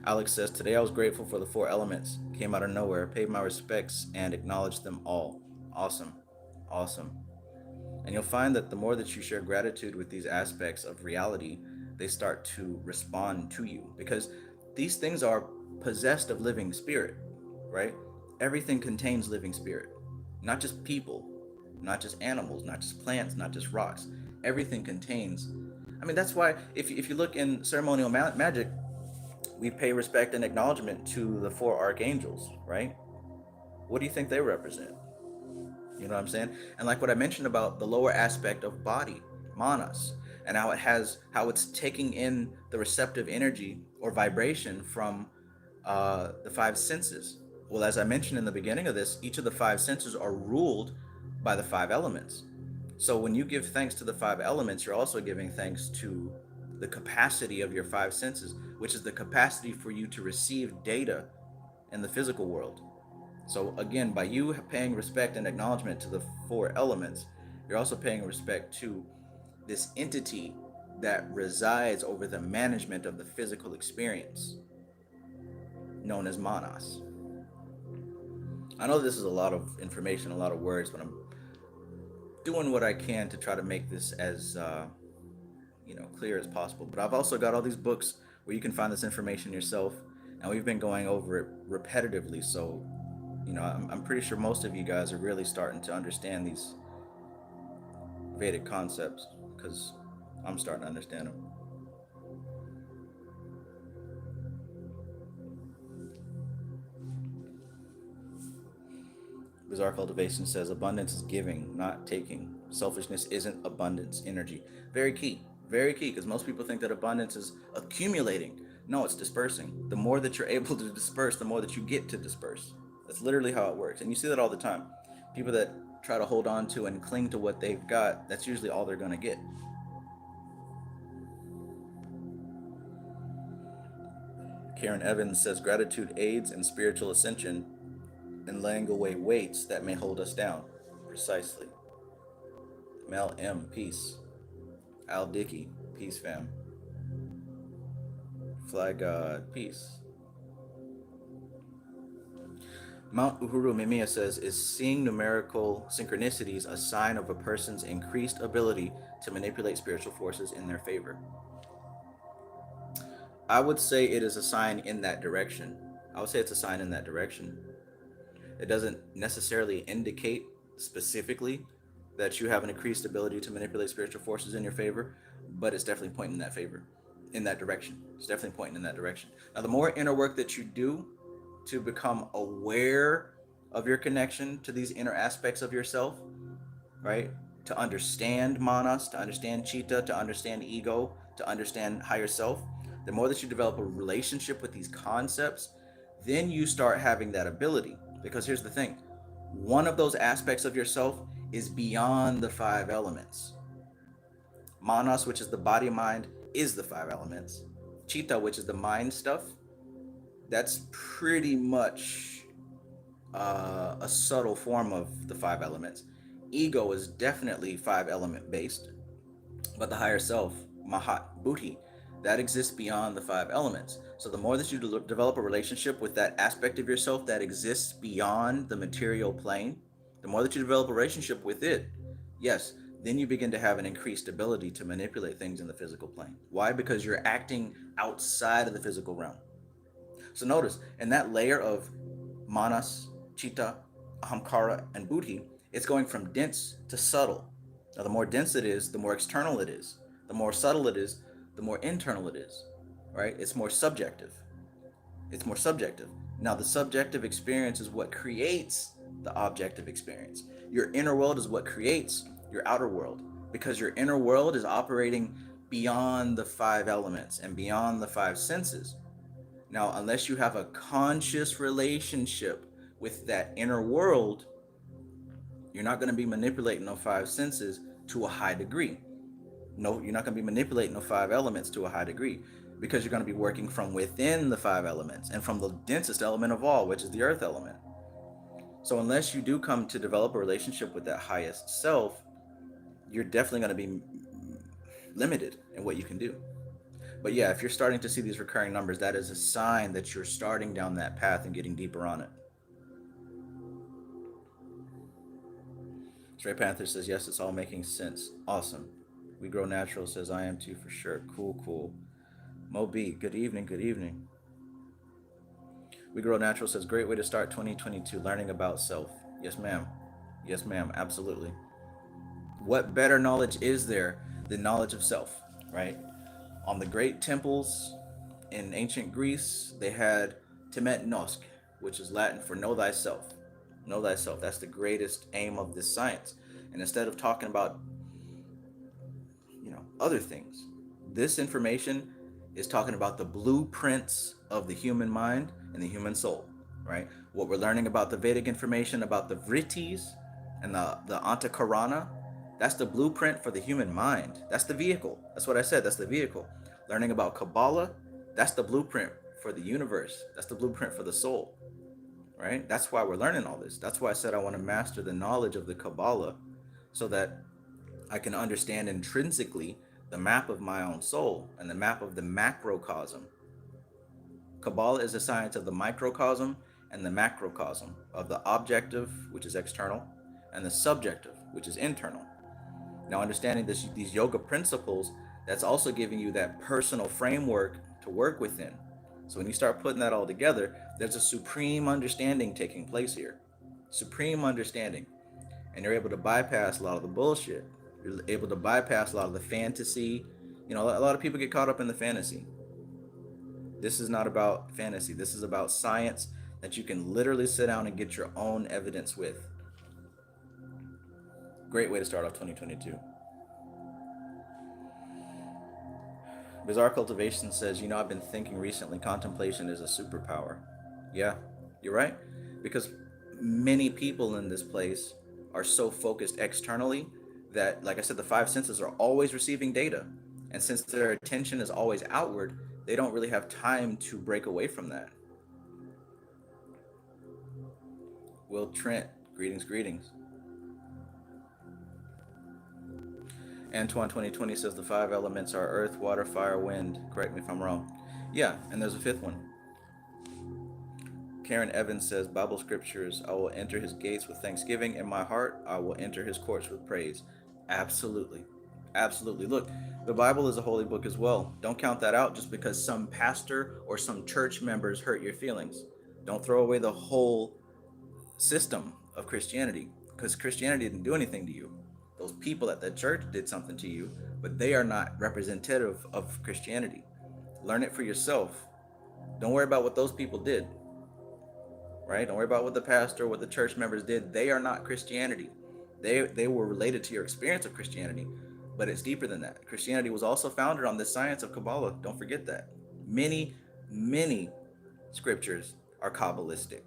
Alex says, today I was grateful for the 4 elements. Came out of nowhere, paid my respects, and acknowledged them all. Awesome. Awesome. And you'll find that the more that you share gratitude with these aspects of reality, they start to respond to you, because these things are possessed of living spirit, right? Everything contains living spirit, not just people, not just animals, not just plants, not just rocks. Everything contains. I mean, that's why if you look in ceremonial magic, we pay respect and acknowledgement to the 4 archangels, right? What do you think they represent? You know what I'm saying? And like what I mentioned about the lower aspect of body, manas, and how it's taking in the receptive energy or vibration from the 5 senses. Well, as I mentioned in the beginning of this, each of the 5 senses are ruled by the 5 elements. So when you give thanks to the 5 elements, you're also giving thanks to the capacity of your 5 senses, which is the capacity for you to receive data in the physical world. So again, by you paying respect and acknowledgement to the 4 elements, you're also paying respect to this entity that resides over the management of the physical experience, known as manas. I know this is a lot of information, a lot of words, but I'm doing what I can to try to make this as clear as possible. But I've also got all these books where you can find this information yourself, and we've been going over it repetitively. So, I'm pretty sure most of you guys are really starting to understand these Vedic concepts, because I'm starting to understand them. Bizarre Cultivation says, abundance is giving, not taking. Selfishness isn't abundance energy. Very key, because most people think that abundance is accumulating. No, it's dispersing. The more that you're able to disperse, the more that you get to disperse. That's literally how it works. And you see that all the time. People that try to hold on to and cling to what they've got, that's usually all they're going to get. Karen Evans says, gratitude aids in spiritual ascension and laying away weights that may hold us down. Precisely. Mel M, peace. Al Dickey, peace, fam. Fly God, peace. Mount Uhuru Mimiya says, is seeing numerical synchronicities a sign of a person's increased ability to manipulate spiritual forces in their favor? I would say it is a sign in that direction. I would say it's a sign in that direction. It doesn't necessarily indicate specifically that you have an increased ability to manipulate spiritual forces in your favor, but it's definitely pointing in that favor, in that direction. It's definitely pointing in that direction. Now, the more inner work that you do to become aware of your connection to these inner aspects of yourself, right? To understand manas, to understand chitta, to understand ego, to understand higher self, the more that you develop a relationship with these concepts, then you start having that ability. Because here's the thing, one of those aspects of yourself is beyond the 5 elements. Manas, which is the body mind, is the 5 elements. Chitta, which is the mind stuff, that's pretty much a subtle form of the 5 elements. Ego is definitely 5 element based, but the higher self, Mahat Buddhi, that exists beyond the 5 elements. So the more that you develop a relationship with that aspect of yourself that exists beyond the material plane, the more that you develop a relationship with it, yes, then you begin to have an increased ability to manipulate things in the physical plane. Why? Because you're acting outside of the physical realm. So notice, in that layer of manas, chitta, ahamkara, and buddhi, it's going from dense to subtle. Now, the more dense it is, the more external it is. The more subtle it is, the more internal it is, right? It's more subjective. It's more subjective. Now, the subjective experience is what creates the objective experience. Your inner world is what creates your outer world, because your inner world is operating beyond the 5 elements and beyond the 5 senses. Now, unless you have a conscious relationship with that inner world, you're not going to be manipulating those five senses to a high degree. No, you're not going to be manipulating the five elements to a high degree, because you're going to be working from within the five elements and from the densest element of all, which is the earth element. So unless you do come to develop a relationship with that highest self, you're definitely going to be limited in what you can do. But yeah, if you're starting to see these recurring numbers, that is a sign that you're starting down that path and getting deeper on it. Stray Panther says, yes, it's all making sense. Awesome. We Grow Natural says, I am too for sure. Cool, cool. Moby, good evening, good evening. We Grow Natural says, great way to start 2022, learning about self. Yes, ma'am. Yes, ma'am, absolutely. What better knowledge is there than knowledge of self, right? On the great temples in ancient Greece, they had Temet Nosk, which is Latin for know thyself. Know thyself. That's the greatest aim of this science. And instead of talking about, other things, this information is talking about the blueprints of the human mind and the human soul, right? What we're learning about the Vedic information about the vrittis and the Antakarana, that's the blueprint for the human mind. That's the vehicle. That's what I said. That's the vehicle. Learning about Kabbalah, that's the blueprint for the universe. That's the blueprint for the soul, right? That's why we're learning all this. That's why I said I want to master the knowledge of the Kabbalah so that I can understand intrinsically the map of my own soul and the map of the macrocosm. Kabbalah is the science of the microcosm and the macrocosm, of the objective, which is external, and the subjective, which is internal. Now, understanding these yoga principles, that's also giving you that personal framework to work within. So when you start putting that all together, there's a supreme understanding taking place here. Supreme understanding. And you're able to bypass a lot of the bullshit. You're able to bypass a lot of the fantasy. A lot of people get caught up in the fantasy. This is not about fantasy. This is about science that you can literally sit down and get your own evidence with. Great way to start off 2022. Bizarre Cultivation says, I've been thinking recently, contemplation is a superpower. Yeah, you're right. Because many people in this place are so focused externally that, like I said, the five senses are always receiving data. And since their attention is always outward, they don't really have time to break away from that. Will Trent, greetings. Antoine 2020 says the five elements are earth, water, fire, wind. Correct me if I'm wrong. Yeah, and there's a fifth one. Karen Evans says, Bible scriptures, I will enter his gates with thanksgiving in my heart. I will enter his courts with praise. Absolutely. Absolutely. Look, the Bible is a holy book as well. Don't count that out just because some pastor or some church members hurt your feelings. Don't throw away the whole system of Christianity, because Christianity didn't do anything to you. Those people at the church did something to you, but they are not representative of Christianity. Learn it for yourself. Don't worry about what those people did, right? Don't worry about what the pastor, what the church members did. They are not Christianity. They were related to your experience of Christianity, but it's deeper than that. Christianity was also founded on the science of Kabbalah. Don't forget that. Many scriptures are Kabbalistic.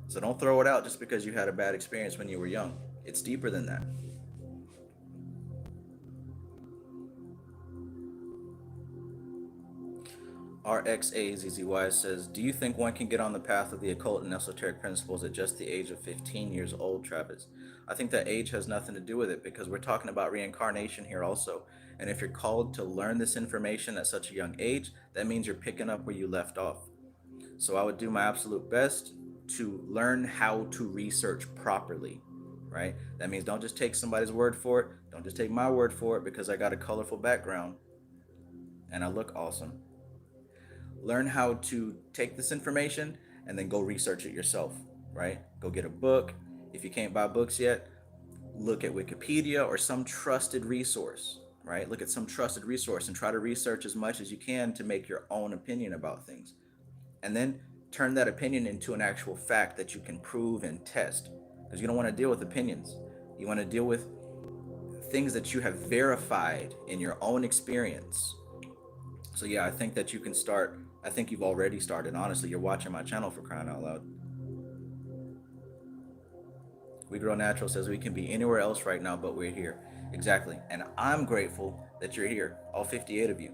So don't throw it out just because you had a bad experience when you were young. It's deeper than that. RXAZZY says, do you think one can get on the path of the occult and esoteric principles at just the age of 15 years old, Travis? I think that age has nothing to do with it, because we're talking about reincarnation here also. And if you're called to learn this information at such a young age, that means you're picking up where you left off. So I would do my absolute best to learn how to research properly, right? That means don't just take somebody's word for it. Don't just take my word for it because I got a colorful background and I look awesome. Learn how to take this information and then go research it yourself, right? Go get a book. If you can't buy books yet, look at Wikipedia or some trusted resource, right? Look at some trusted resource and try to research as much as you can to make your own opinion about things. And then turn that opinion into an actual fact that you can prove and test. Because you don't want to deal with opinions. You want to deal with things that you have verified in your own experience. So yeah, I think that you can start I think you've already started. Honestly, you're watching my channel, for crying out loud. We Grow Natural says we can be anywhere else right now, but we're here. Exactly. And I'm grateful that you're here, all 58 of you.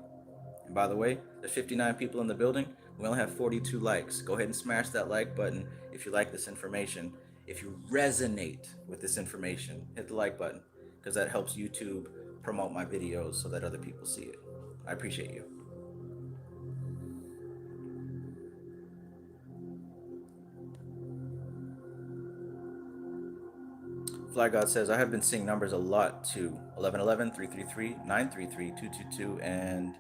And by the way, there's 59 people in the building. We only have 42 likes. Go ahead and smash that like button if you like this information. If you resonate with this information, hit the like button because that helps YouTube promote my videos so that other people see it. I appreciate you. Fly God says, I have been seeing numbers a lot too. 1111, 333, 933, 222, and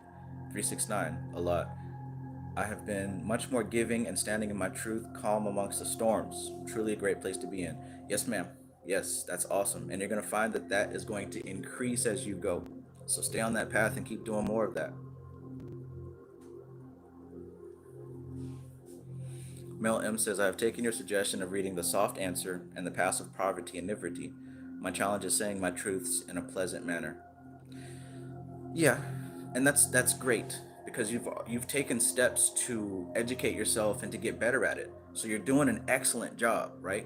369. A lot. I have been much more giving and standing in my truth, calm amongst the storms. Truly a great place to be in. Yes, ma'am. Yes, that's awesome. And you're going to find that that is going to increase as you go. So stay on that path and keep doing more of that. Mel M says, I have taken your suggestion of reading The Soft Answer and The Passive Poverty and Nivriti. My challenge is saying my truths in a pleasant manner. Yeah, and that's great because you've taken steps to educate yourself and to get better at it. So you're doing an excellent job, right?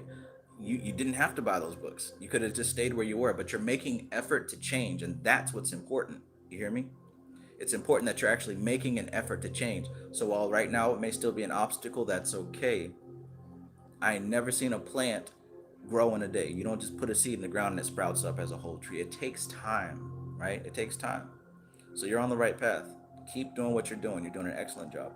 You didn't have to buy those books. You could have just stayed where you were, but you're making effort to change, and that's what's important. You hear me? It's important that you're actually making an effort to change. So while right now it may still be an obstacle, that's okay. I ain't never seen a plant grow in a day. You don't just put a seed in the ground and it sprouts up as a whole tree. It takes time, right? It takes time. So you're on the right path. Keep doing what you're doing. You're doing an excellent job.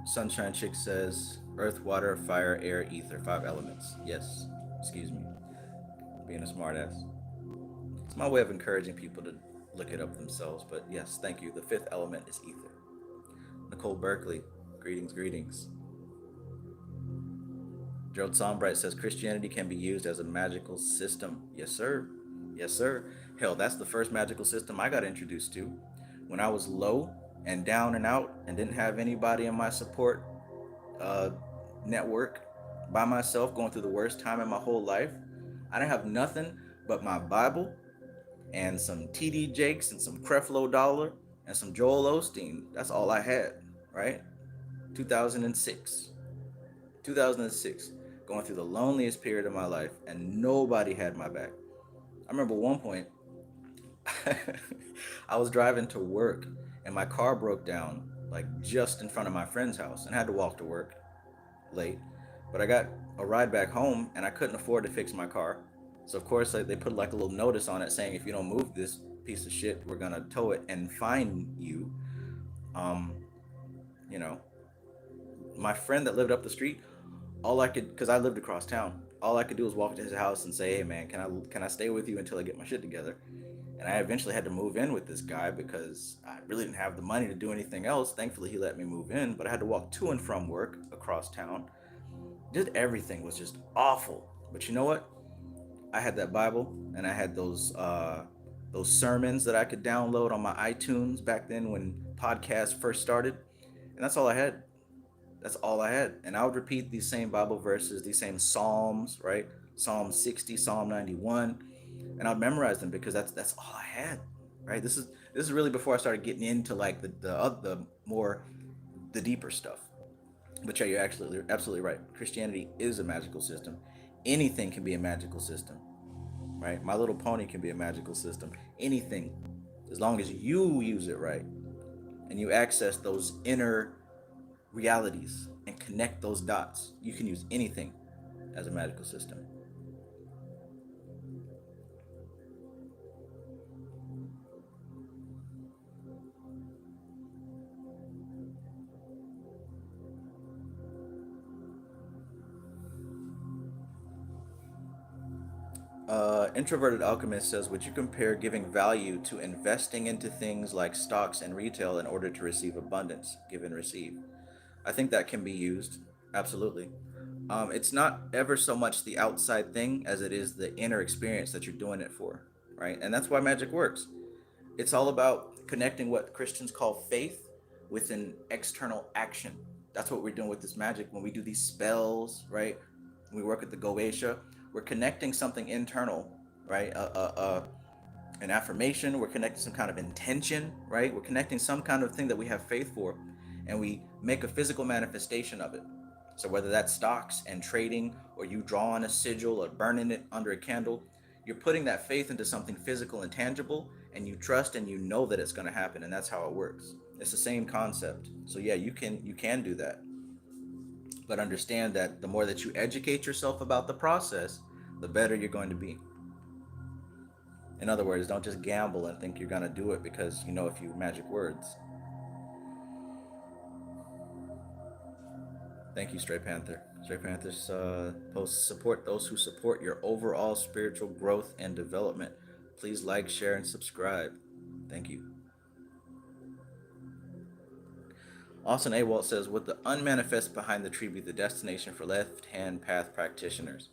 Sunshine Chick says, earth, water, fire, air, ether, 5 elements. Yes. Excuse me. Being a smartass. It's my way of encouraging people to look it up themselves. But yes, thank you. The 5th element is ether. Nicole Berkeley, greetings, greetings. Gerald Sombright says Christianity can be used as a magical system. Yes, sir. Yes, sir. Hell, that's the first magical system I got introduced to. When I was low and down and out and didn't have anybody in my support uh, network by myself, going through the worst time in my whole life, I didn't have nothing but my Bible and some TD Jakes and some Creflo Dollar and some Joel Osteen. That's all I had, right? 2006. 2006, going through the loneliest period of my life, and nobody had my back. I remember one point, I was driving to work, and my car broke down, like just in front of my friend's house, and I had to walk to work late. But I got a ride back home, and I couldn't afford to fix my car. So of course, they put like a little notice on it saying, if you don't move this piece of shit, we're gonna tow it and fine you. Um, you know, my friend that lived up the street, all I could, because I lived across town, all I could do was walk to his house and say, hey man, can I stay with you until I get my shit together? And I eventually had to move in with this guy because I really didn't have the money to do anything else. Thankfully he let me move in, but I had to walk to and from work across town. Just everything was just awful. But you know what? I had that Bible and I had those sermons that I could download on my iTunes back then when podcasts first started. And that's all I had. That's all I had. And I would repeat these same Bible verses, these same Psalms, right? Psalm 60, Psalm 91. And I'd memorize them because that's all I had. Right? This is really before I started getting into like the more the deeper stuff. But yeah, you're absolutely right. Christianity is a magical system. Anything can be a magical system. Right? My Little Pony can be a magical system. Anything. As long as you use it right and you access those inner realities and connect those dots, you can use anything as a magical system. Introverted Alchemist says, would you compare giving value to investing into things like stocks and retail in order to receive abundance? Give and receive. I think that can be used. Absolutely. It's not ever so much the outside thing as it is the inner experience that you're doing it for, right? And that's why magic works. It's all about connecting what Christians call faith with an external action. That's what we're doing with this magic when we do these spells, right? When we work with the Goetia, we're connecting something internal, right? an affirmation, we're connecting some kind of intention, right? We're connecting some kind of thing that we have faith for, and we make a physical manifestation of it. So whether that's stocks and trading, or you draw on a sigil or burning it under a candle, you're putting that faith into something physical and tangible, and you trust and you know that it's going to happen, and that's how it works. It's the same concept. So yeah, you can do that. But understand that the more that you educate yourself about the process, the better you're going to be. In other words, don't just gamble and think you're going to do it because you know a few magic words. Thank you, Stray Panther. Stray Panther's post: support those who support your overall spiritual growth and development. Please like, share, and subscribe. Thank you. Austin Awalt says, would the unmanifest behind the tree be the destination for left-hand path practitioners?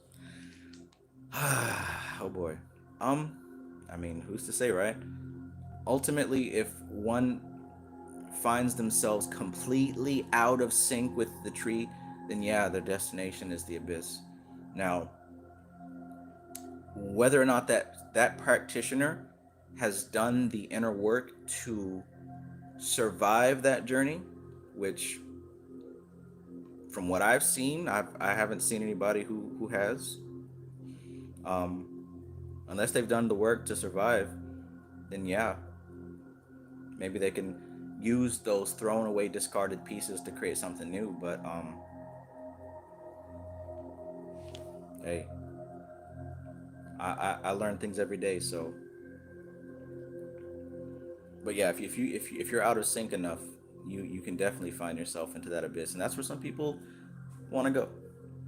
Oh boy. I mean, who's to say, right? Ultimately, if one finds themselves completely out of sync with the tree, then yeah, their destination is the abyss. Now, whether or not that practitioner has done the inner work to survive that journey, which from what I've seen, I haven't seen anybody who has, um, unless they've done the work to survive, then yeah, maybe they can use those thrown away discarded pieces to create something new. But hey, I learn things every day. So, but yeah, if you're out of sync enough, you can definitely find yourself into that abyss, and that's where some people want to go.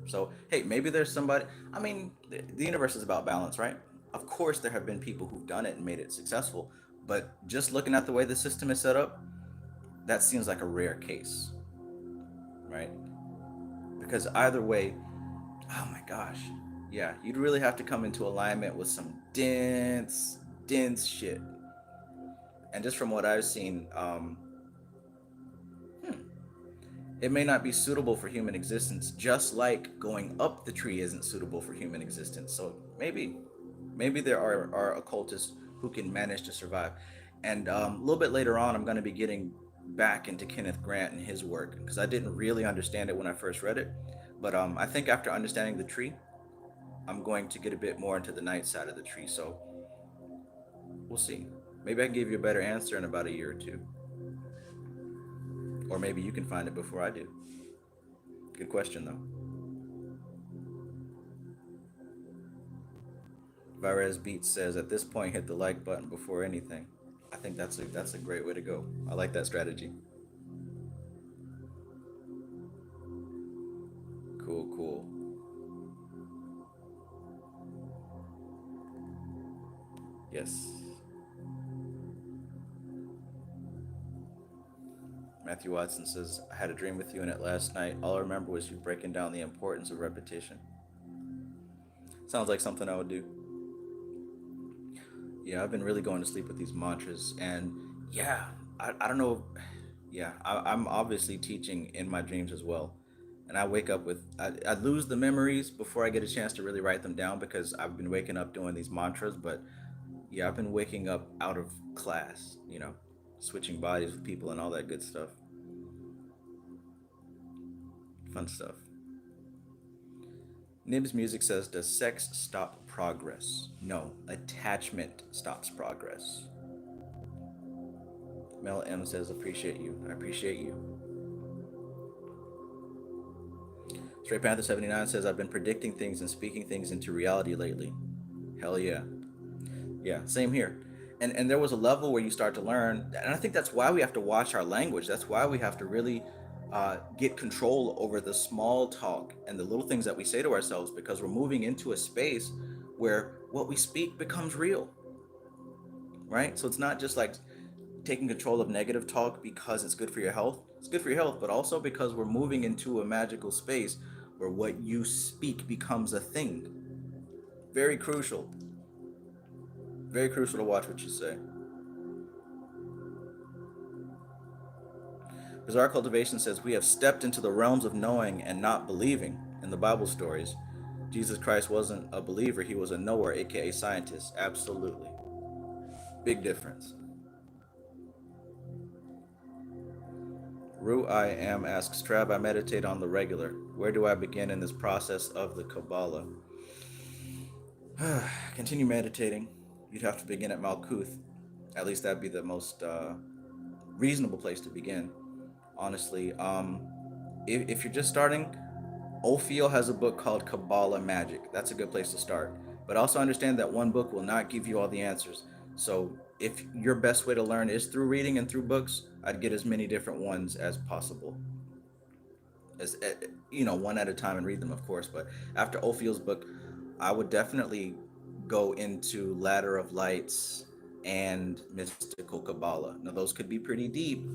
So hey, maybe there's somebody. I mean, the universe is about balance, right? Of course, there have been people who've done it and made it successful, but just looking at the way the system is set up, that seems like a rare case, right? Because either way, oh my gosh, yeah, you'd really have to come into alignment with some dense shit. And just from what I've seen, it may not be suitable for human existence, just like going up the tree isn't suitable for human existence. So maybe there are occultists who can manage to survive. And a little bit later on, I'm going to be getting back into Kenneth Grant and his work because I didn't really understand it when I first read it. But I think after understanding the tree, I'm going to get a bit more into the night side of the tree. So we'll see. Maybe I can give you a better answer in about a year or two. Or maybe you can find it before I do. Good question, though. Varez Beats says, at this point, hit the like button before anything. I think that's a great way to go. I like that strategy. Cool. Yes. Matthew Watson says, I had a dream with you in it last night. All I remember was you breaking down the importance of repetition. Sounds like something I would do. Yeah, I've been really going to sleep with these mantras. And yeah, I don't know. Yeah, I'm obviously teaching in my dreams as well. And I wake up with, I lose the memories before I get a chance to really write them down because I've been waking up doing these mantras. But yeah, I've been waking up out of class, switching bodies with people and all that good stuff. Fun stuff. Nibs Music says, does sex stop progress? No, attachment stops progress. Mel M says, appreciate you. I appreciate you. Straight Panther 79 says, I've been predicting things and speaking things into reality lately. Hell yeah. Yeah, same here. And there was a level where you start to learn, and I think that's why we have to watch our language. That's why we have to really get control over the small talk and the little things that we say to ourselves, because we're moving into a space where what we speak becomes real, right? So it's not just like taking control of negative talk because it's good for your health. It's good for your health, but also because we're moving into a magical space where what you speak becomes a thing. Very crucial. Very crucial to watch what you say. Bizarre Cultivation says, we have stepped into the realms of knowing and not believing in the Bible stories. Jesus Christ wasn't a believer, he was a knower, aka scientist. Absolutely. Big difference. Ru I Am asks, Trav, I meditate on the regular. Where do I begin in this process of the Kabbalah? Continue meditating. You'd have to begin at Malkuth. At least that'd be the most reasonable place to begin. Honestly, if you're just starting, Ophiel has a book called Kabbalah Magic. That's a good place to start. But also understand that one book will not give you all the answers. So if your best way to learn is through reading and through books, I'd get as many different ones as possible. As one at a time and read them, of course. But after Ophiel's book, I would definitely go into Ladder of Lights and Mystical Kabbalah. Now those could be pretty deep,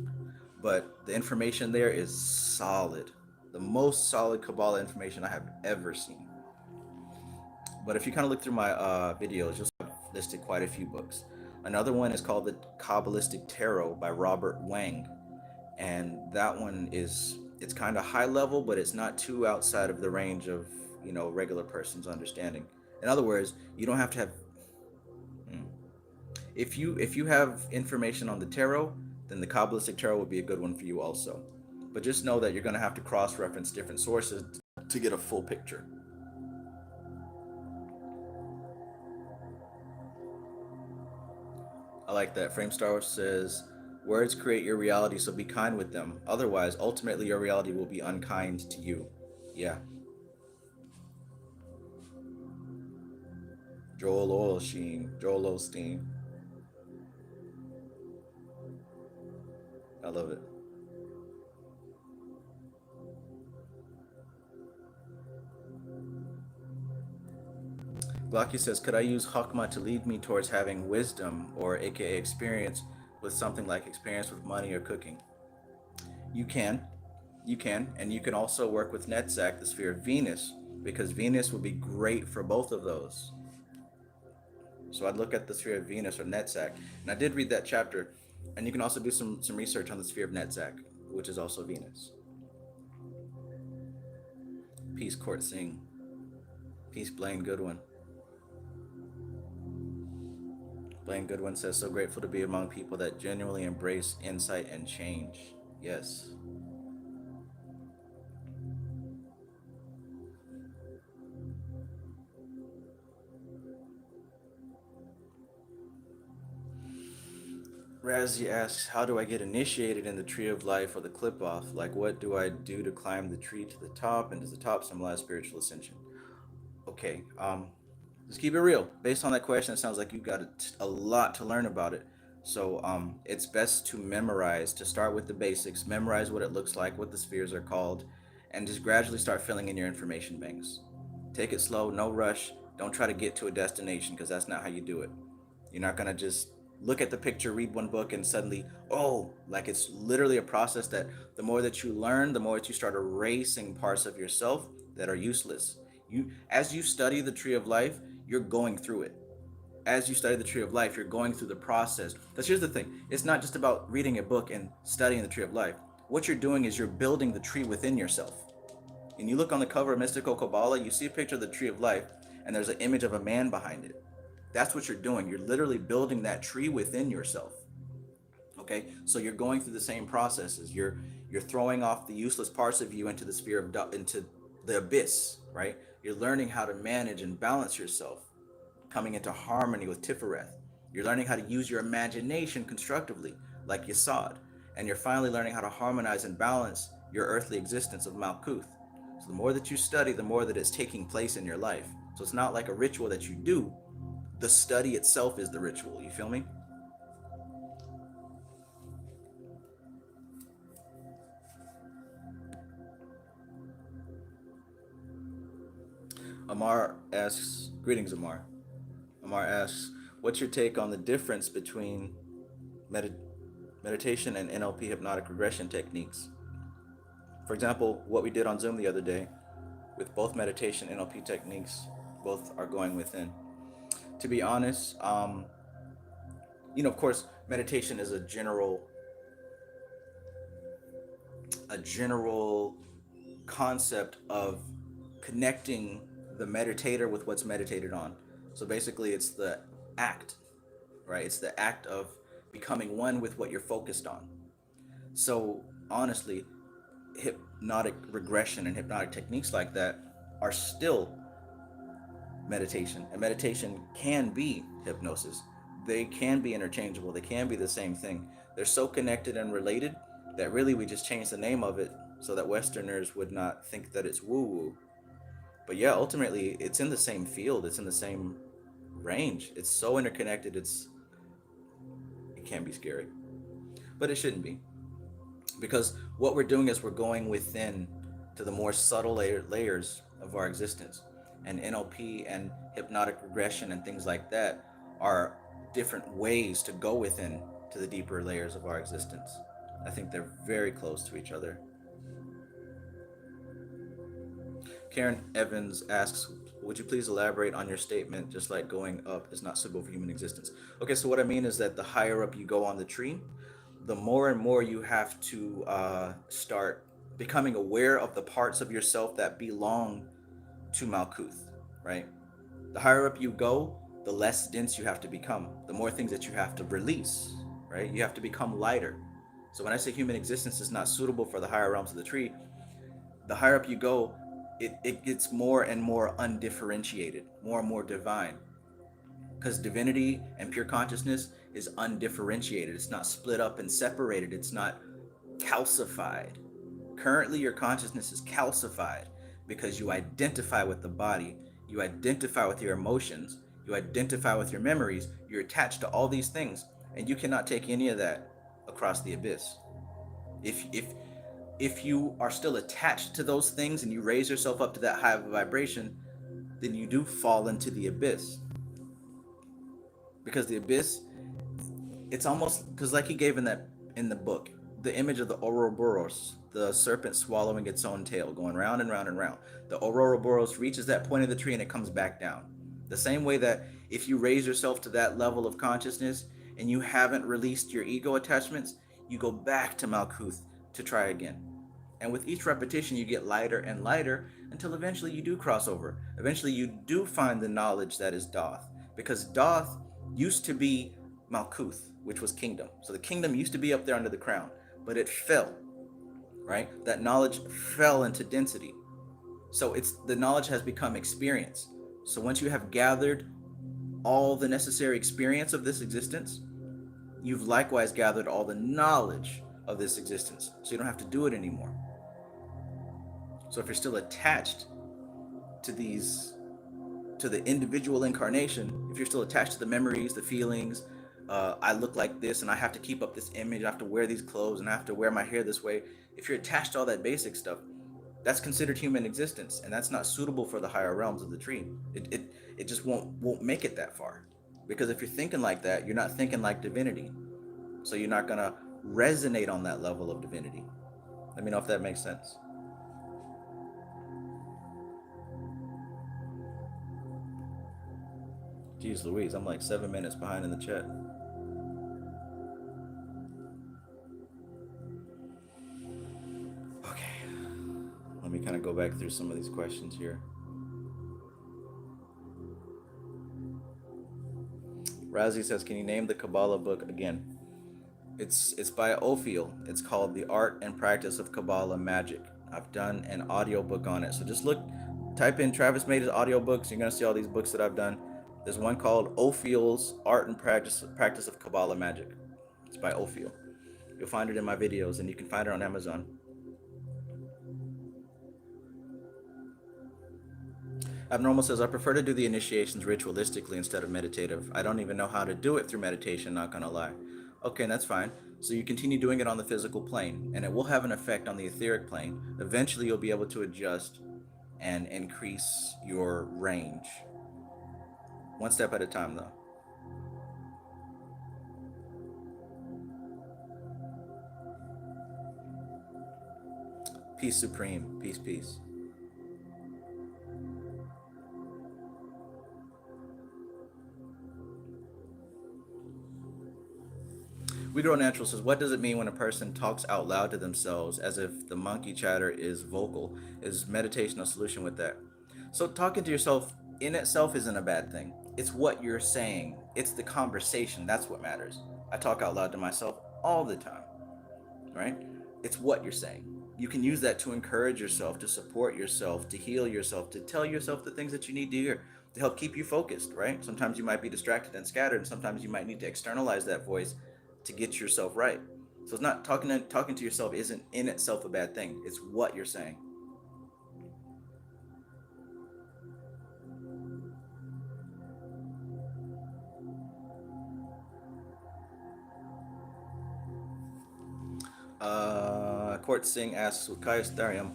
but the information there is solid. The most solid Kabbalah information I have ever seen. But if you kind of look through my videos, you'll see I've listed quite a few books. Another one is called The Kabbalistic Tarot by Robert Wang. And that one it's kind of high level, but it's not too outside of the range of, regular person's understanding. In other words, you don't have to have if you have information on the tarot, then the Kabbalistic tarot would be a good one for you also. But just know that you're going to have to cross-reference different sources to get a full picture. I like that. Framestar says, words create your reality, so be kind with them. Otherwise, ultimately, your reality will be unkind to you. Yeah. Joel Osteen. I love it. Glocky says, could I use Hakma to lead me towards having wisdom, or aka experience, with something like experience with money or cooking? You can. And you can also work with Netzach, the sphere of Venus, because Venus would be great for both of those. So I'd look at the sphere of Venus or Netzach. And I did read that chapter. And you can also do some research on the sphere of Netzach, which is also Venus. Peace, Court Singh. Peace, Blaine Goodwin. Blaine Goodwin says, so grateful to be among people that genuinely embrace insight and change. Yes. Razzie asks, how do I get initiated in the tree of life or the clip off? Like, what do I do to climb the tree to the top? And does the top symbolize spiritual ascension? Okay, let's keep it real. Based on that question, it sounds like you've got a lot to learn about it. So it's best to memorize, to start with the basics, memorize what it looks like, what the spheres are called, and just gradually start filling in your information banks. Take it slow, no rush. Don't try to get to a destination, because that's not how you do it. You're not going to just look at the picture, read one book, and suddenly, like it's literally a process that the more that you learn, the more that you start erasing parts of yourself that are useless. As you study the tree of life, you're going through it. As you study the tree of life, you're going through the process. Because here's the thing, it's not just about reading a book and studying the tree of life. What you're doing is you're building the tree within yourself. And you look on the cover of Mystical Kabbalah, you see a picture of the tree of life, and there's an image of a man behind it. That's what you're doing. You're literally building that tree within yourself. Okay, so you're going through the same processes. You're throwing off the useless parts of you into the sphere of into the abyss, right? You're learning how to manage and balance yourself, coming into harmony with Tifereth. You're learning how to use your imagination constructively, like Yesod, and you're finally learning how to harmonize and balance your earthly existence of Malkuth. So the more that you study, the more that it's taking place in your life. So it's not like a ritual that you do. The study itself is the ritual. You feel me? Amar asks, greetings, Amar. Amar asks, what's your take on the difference between meditation and NLP hypnotic regression techniques? For example, what we did on Zoom the other day with both meditation and NLP techniques, both are going within. To be honest, of course, meditation is a general concept of connecting the meditator with what's meditated on. So basically, it's the act right? It's the act of becoming one with what you're focused on. So honestly, hypnotic regression and hypnotic techniques like that are still meditation, and meditation can be hypnosis. They can be interchangeable, they can be the same thing. They're so connected and related that really we just changed the name of it so that Westerners would not think that it's woo woo. But yeah, ultimately it's in the same field, it's in the same range. It's so interconnected, it can be scary, but it shouldn't be, because what we're doing is we're going within to the more subtle layers of our existence. And NLP and hypnotic regression and things like that are different ways to go within to the deeper layers of our existence. I think they're very close to each other. Karen Evans asks, would you please elaborate on your statement, just like going up is not suitable for human existence? Okay, so what I mean is that the higher up you go on the tree, the more and more you have to start becoming aware of the parts of yourself that belong to Malkuth, right? The higher up you go, the less dense you have to become, the more things that you have to release, right? You have to become lighter. So when I say human existence is not suitable for the higher realms of the tree, the higher up you go, it gets more and more undifferentiated, more and more divine. Because divinity and pure consciousness is undifferentiated. It's not split up and separated. It's not calcified. Currently, your consciousness is calcified because you identify with the body, you identify with your emotions, you identify with your memories, you're attached to all these things, and you cannot take any of that across the abyss. If you are still attached to those things and you raise yourself up to that high of a vibration, then you do fall into the abyss. Because the abyss, it's almost because like he gave in the book, the image of the Ouroboros, the serpent swallowing its own tail, going round and round and round. The Ouroboros reaches that point of the tree and it comes back down. The same way that if you raise yourself to that level of consciousness and you haven't released your ego attachments, you go back to Malkuth to try again. And with each repetition, you get lighter and lighter until eventually you do cross over. Eventually, you do find the knowledge that is Doth. Because Doth used to be Malkuth, which was kingdom. So the kingdom used to be up there under the crown, but it fell, right? That knowledge fell into density. So the knowledge has become experience. So once you have gathered all the necessary experience of this existence, you've likewise gathered all the knowledge of this existence. So you don't have to do it anymore. So if you're still attached to the individual incarnation, if you're still attached to the memories, the feelings, I look like this and I have to keep up this image, I have to wear these clothes and I have to wear my hair this way. If you're attached to all that basic stuff, that's considered human existence, and that's not suitable for the higher realms of the tree. It just won't make it that far. Because if you're thinking like that, you're not thinking like divinity. So you're not gonna resonate on that level of divinity. Let me know if that makes sense. Jeez Louise, I'm like 7 minutes behind in the chat. Okay, let me kind of go back through some of these questions here. Razi says, can you name the Kabbalah book again? It's by Ophiel. It's called The Art and Practice of Kabbalah Magic. I've done an audiobook on it. So just type in Travis Maid's audiobooks. You're going to see all these books that I've done. There's one called Ophiel's Art and Practice of Kabbalah Magic. It's by Ophiel. You'll find it in my videos, and you can find it on Amazon. Abnormal says, I prefer to do the initiations ritualistically instead of meditative. I don't even know how to do it through meditation, not gonna lie. Okay, that's fine. So you continue doing it on the physical plane, and it will have an effect on the etheric plane. Eventually, you'll be able to adjust and increase your range. One step at a time, though. Peace supreme. Peace, peace. We Grow Natural says, what does it mean when a person talks out loud to themselves as if the monkey chatter is vocal? Is meditation a solution with that? So talking to yourself in itself isn't a bad thing. It's what you're saying. It's the conversation. That's what matters. I talk out loud to myself all the time, right? It's what you're saying. You can use that to encourage yourself, to support yourself, to heal yourself, to tell yourself the things that you need to hear, to help keep you focused, right? Sometimes you might be distracted and scattered, and sometimes you might need to externalize that voice to get yourself right. So it's not talking to yourself isn't in itself a bad thing. It's what you're saying. Court Singh asks, Kaya Starium,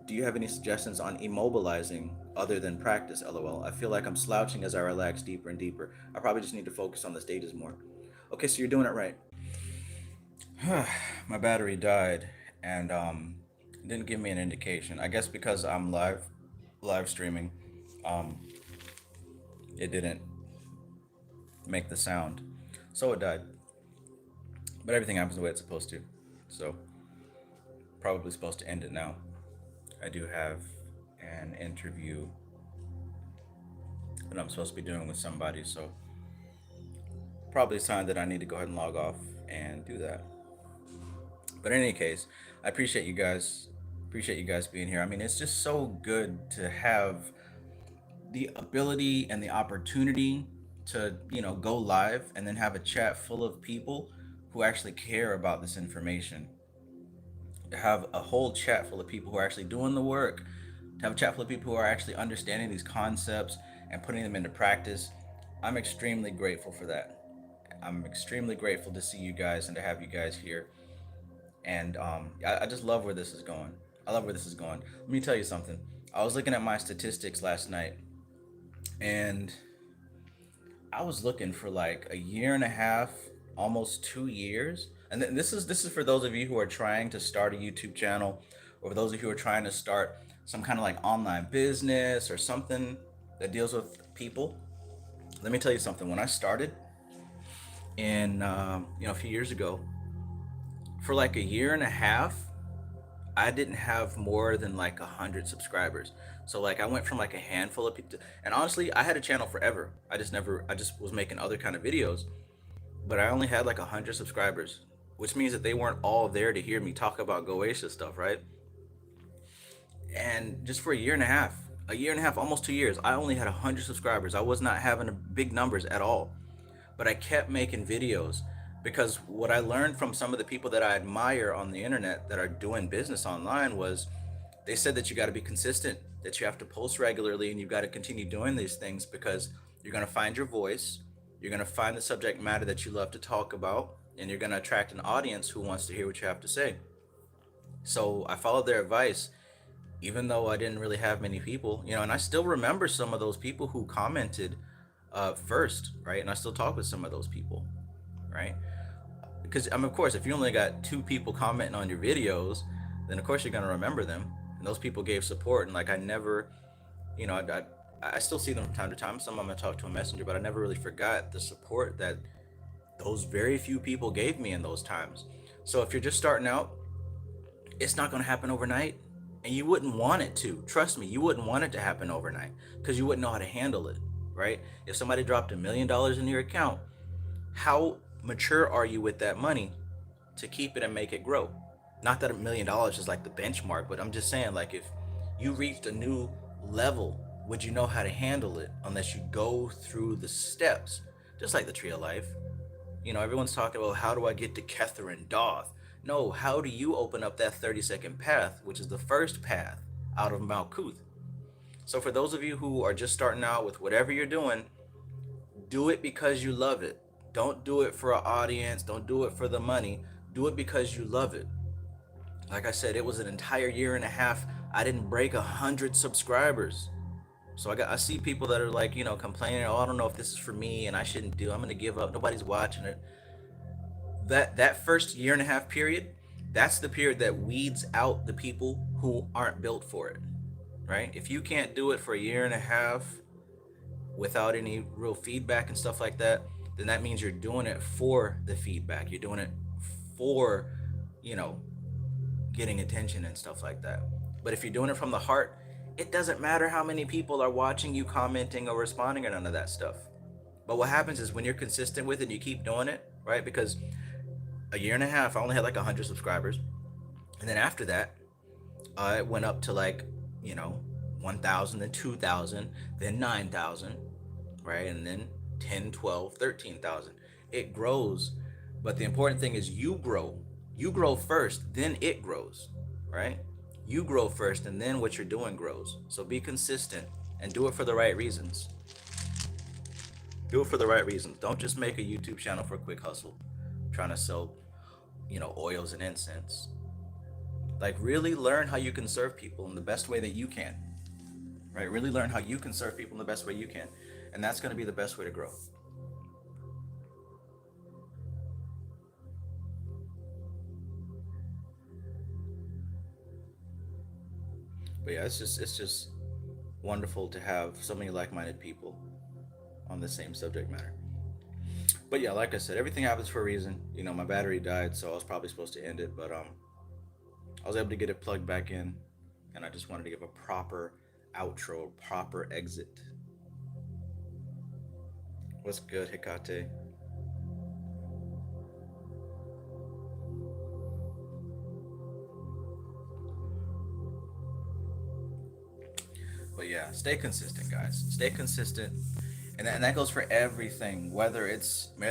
do you have any suggestions on immobilizing other than practice? LOL. I feel like I'm slouching as I relax deeper and deeper. I probably just need to focus on the stages more. Okay, so you're doing it right. My battery died and didn't give me an indication. I guess because I'm live streaming, um, it didn't make the sound, so it died. But everything happens the way it's supposed to, so probably supposed to end it now. I do have an interview that I'm supposed to be doing with somebody, so probably a sign that I need to go ahead and log off and do that. But in any case, I appreciate you guys. Appreciate you guys being here. I mean, it's just so good to have the ability and the opportunity to, go live and then have a chat full of people who actually care about this information. To have a whole chat full of people who are actually doing the work, to have a chat full of people who are actually understanding these concepts and putting them into practice. I'm extremely grateful for that. I'm extremely grateful to see you guys and to have you guys here. And I just love where this is going. I love where this is going. Let me tell you something. I was looking at my statistics last night, and I was looking for like a year and a half, almost 2 years. And this is for those of you who are trying to start a YouTube channel, or for those of you who are trying to start some kind of like online business or something that deals with people. Let me tell you something. When I started in a few years ago, for like a year and a half, I didn't have more than like 100 subscribers. So like I went from like a handful of people, and honestly, I had a channel forever. I just was making other kind of videos, but I only had like 100 subscribers, which means that they weren't all there to hear me talk about Goetia stuff, right? And just for a year and a half, almost 2 years, I only had 100 subscribers. I was not having big numbers at all, but I kept making videos because what I learned from some of the people that I admire on the internet that are doing business online was they said that you got to be consistent, that you have to post regularly, and you've got to continue doing these things because you're going to find your voice, you're going to find the subject matter that you love to talk about, and you're going to attract an audience who wants to hear what you have to say. So I followed their advice, even though I didn't really have many people, and I still remember some of those people who commented first, right? And I still talk with some of those people, right? Because of course, if you only got two people commenting on your videos, then of course you're gonna remember them. And those people gave support, and like I never, you know, I still see them from time to time. Some of them I talk to on Messenger, but I never really forgot the support that those very few people gave me in those times. So if you're just starting out, it's not gonna happen overnight, and you wouldn't want it to. Trust me, you wouldn't want it to happen overnight because you wouldn't know how to handle it, right? If somebody dropped $1 million in your account, how mature are you with that money to keep it and make it grow? Not that $1 million is like the benchmark, but I'm just saying, like, if you reached a new level, would you know how to handle it unless you go through the steps? Just like the tree of life. Everyone's talking about how do I get to Kether and Doth? No, how do you open up that 30-second path, which is the first path out of Malkuth? So for those of you who are just starting out with whatever you're doing, do it because you love it. Don't do it for an audience. Don't do it for the money. Do it because you love it. Like I said, it was an entire year and a half. I didn't break 100 subscribers. So I see people that are like, complaining, oh, I don't know if this is for me and I shouldn't do. I'm gonna give up. Nobody's watching it. That first year and a half period, that's the period that weeds out the people who aren't built for it. Right? If you can't do it for a year and a half without any real feedback and stuff like that, then that means you're doing it for the feedback. You're doing it for, you know, getting attention and stuff like that. But if you're doing it from the heart, It doesn't matter how many people are watching you, commenting, or responding, or none of that stuff. But what happens is when you're consistent with it and you keep doing it, right? Because a year and a half, I only had like 100 subscribers. And then after that, it went up to like, you know, 1,000, then 2,000, then 9,000, right? And then 10, 12, 13,000. It grows. But the important thing is you grow. You grow first, then it grows, right? You grow first, and then what you're doing grows. So be consistent and do it for the right reasons. Do it for the right reasons. Don't just make a YouTube channel for a quick hustle, trying to sell, oils and incense. Like, really learn how you can serve people in the best way that you can, right? Really learn how you can serve people in the best way you can. And that's going to be the best way to grow. But yeah, it's just wonderful to have so many like-minded people on the same subject matter. But yeah, like I said, everything happens for a reason. My battery died, so I was probably supposed to end it, but I was able to get it plugged back in, and I just wanted to give a proper outro, proper exit. What's good, Hikate? But yeah, stay consistent, guys. Stay consistent. And that goes for everything, whether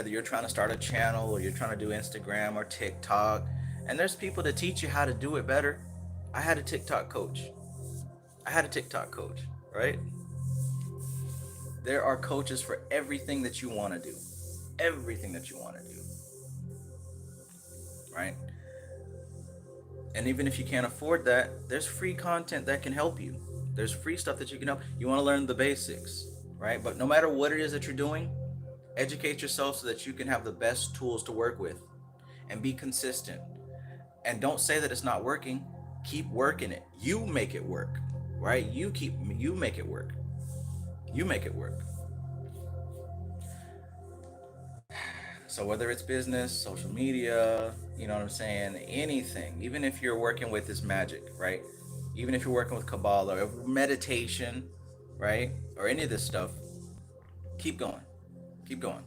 you're trying to start a channel or you're trying to do Instagram or TikTok. And there's people to teach you how to do it better. I had a TikTok coach. I had a TikTok coach, right? There are coaches for everything that you want to do. Everything that you want to do, right? And even if you can't afford that, there's free content that can help you. There's free stuff that you can help. You want to learn the basics, right? But no matter what it is that you're doing, educate yourself so that you can have the best tools to work with and be consistent. And don't say that it's not working. Keep working it. You make it work, right? You make it work. You make it work. So whether it's business, social media, you know what I'm saying, anything, even if you're working with this magic, right? Even if you're working with Kabbalah or meditation, right? Or any of this stuff, keep going. Keep going.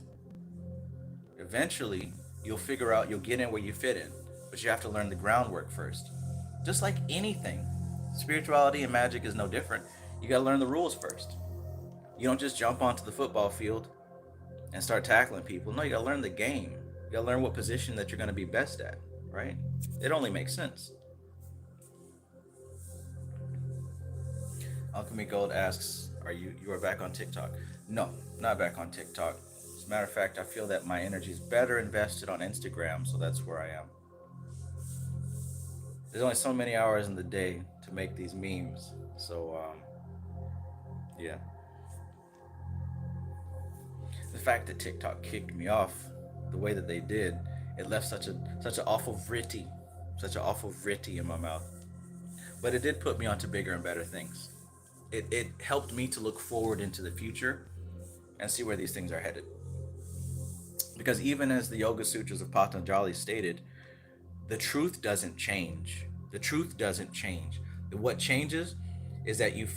Eventually, you'll get in where you fit in, but you have to learn the groundwork first. Just like anything, spirituality and magic is no different. You got to learn the rules first. You don't just jump onto the football field and start tackling people. No, you got to learn the game. You got to learn what position that you're going to be best at, right? It only makes sense. Alchemy Gold asks, "You are back on TikTok?" No, not back on TikTok. As a matter of fact, I feel that my energy is better invested on Instagram, so that's where I am. There's only so many hours in the day to make these memes, so yeah. The fact that TikTok kicked me off the way that they did, it left such an awful vritty in my mouth. But it did put me onto bigger and better things. It helped me to look forward into the future and see where these things are headed. Because even as the Yoga Sutras of Patanjali stated, the truth doesn't change. The truth doesn't change. What changes is that you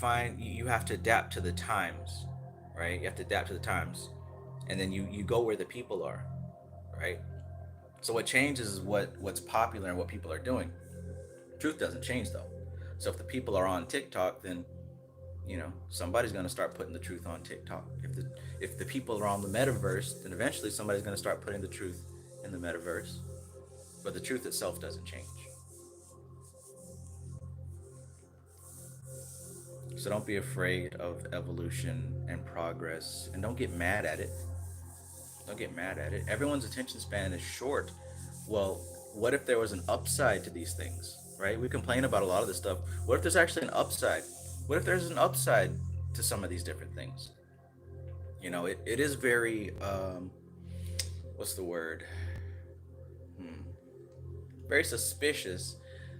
have to adapt to the times, right? You have to adapt to the times, and then you go where the people are, right? So what changes is what's popular and what people are doing. Truth doesn't change though. So if the people are on TikTok, then somebody's going to start putting the truth on TikTok. If the people are on the metaverse, then eventually somebody's going to start putting the truth in the metaverse. But the truth itself doesn't change. So don't be afraid of evolution and progress, and don't get mad at it. Don't get mad at it. Everyone's attention span is short. Well, what if there was an upside to these things, right? We complain about a lot of this stuff. What if there's actually an upside? What if there's an upside to some of these different things? It is very, what's the word? Very suspicious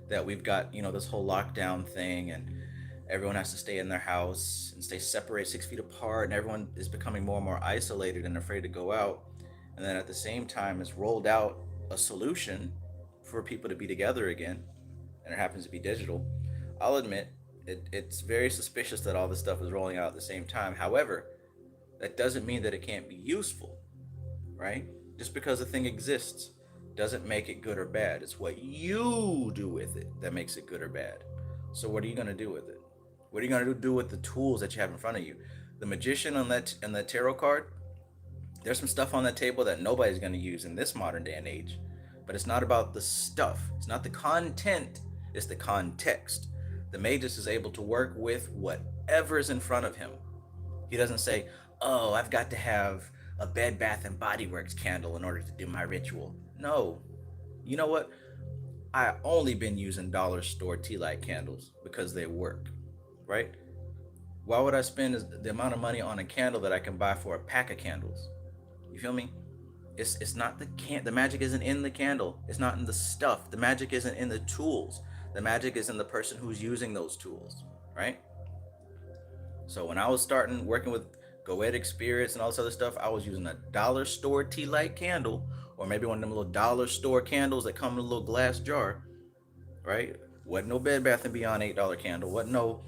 that we've got, this whole lockdown thing, and everyone has to stay in their house and stay separated 6 feet apart, and everyone is becoming more and more isolated and afraid to go out. And then at the same time, it's rolled out a solution for people to be together again, and it happens to be digital. I'll admit, It's very suspicious that all this stuff is rolling out at the same time. However, that doesn't mean that it can't be useful, right? Just because a thing exists doesn't make it good or bad. It's what you do with it that makes it good or bad. So what are you going to do with it? What are you going to do with the tools that you have in front of you? The magician on that and the tarot card, there's some stuff on that table that nobody's going to use in this modern day and age. But it's not about the stuff. It's not the content. It's the context. The magus is able to work with whatever's in front of him. He doesn't say, "Oh, I've got to have a Bed Bath and Body Works candle in order to do my ritual." No. You know what? I only been using dollar store tea light candles because they work, right? Why would I spend the amount of money on a candle that I can buy for a pack of candles? You feel me? It's not the magic isn't in the candle. It's not in the stuff. The magic isn't in the tools. The magic is in the person who's using those tools, right? So when I was starting working with goetic spirits and all this other stuff, I was using a dollar store tea light candle, or maybe one of them little dollar store candles that come in a little glass jar, right? Wasn't no Bed Bath and Beyond $8 candle. Wasn't no,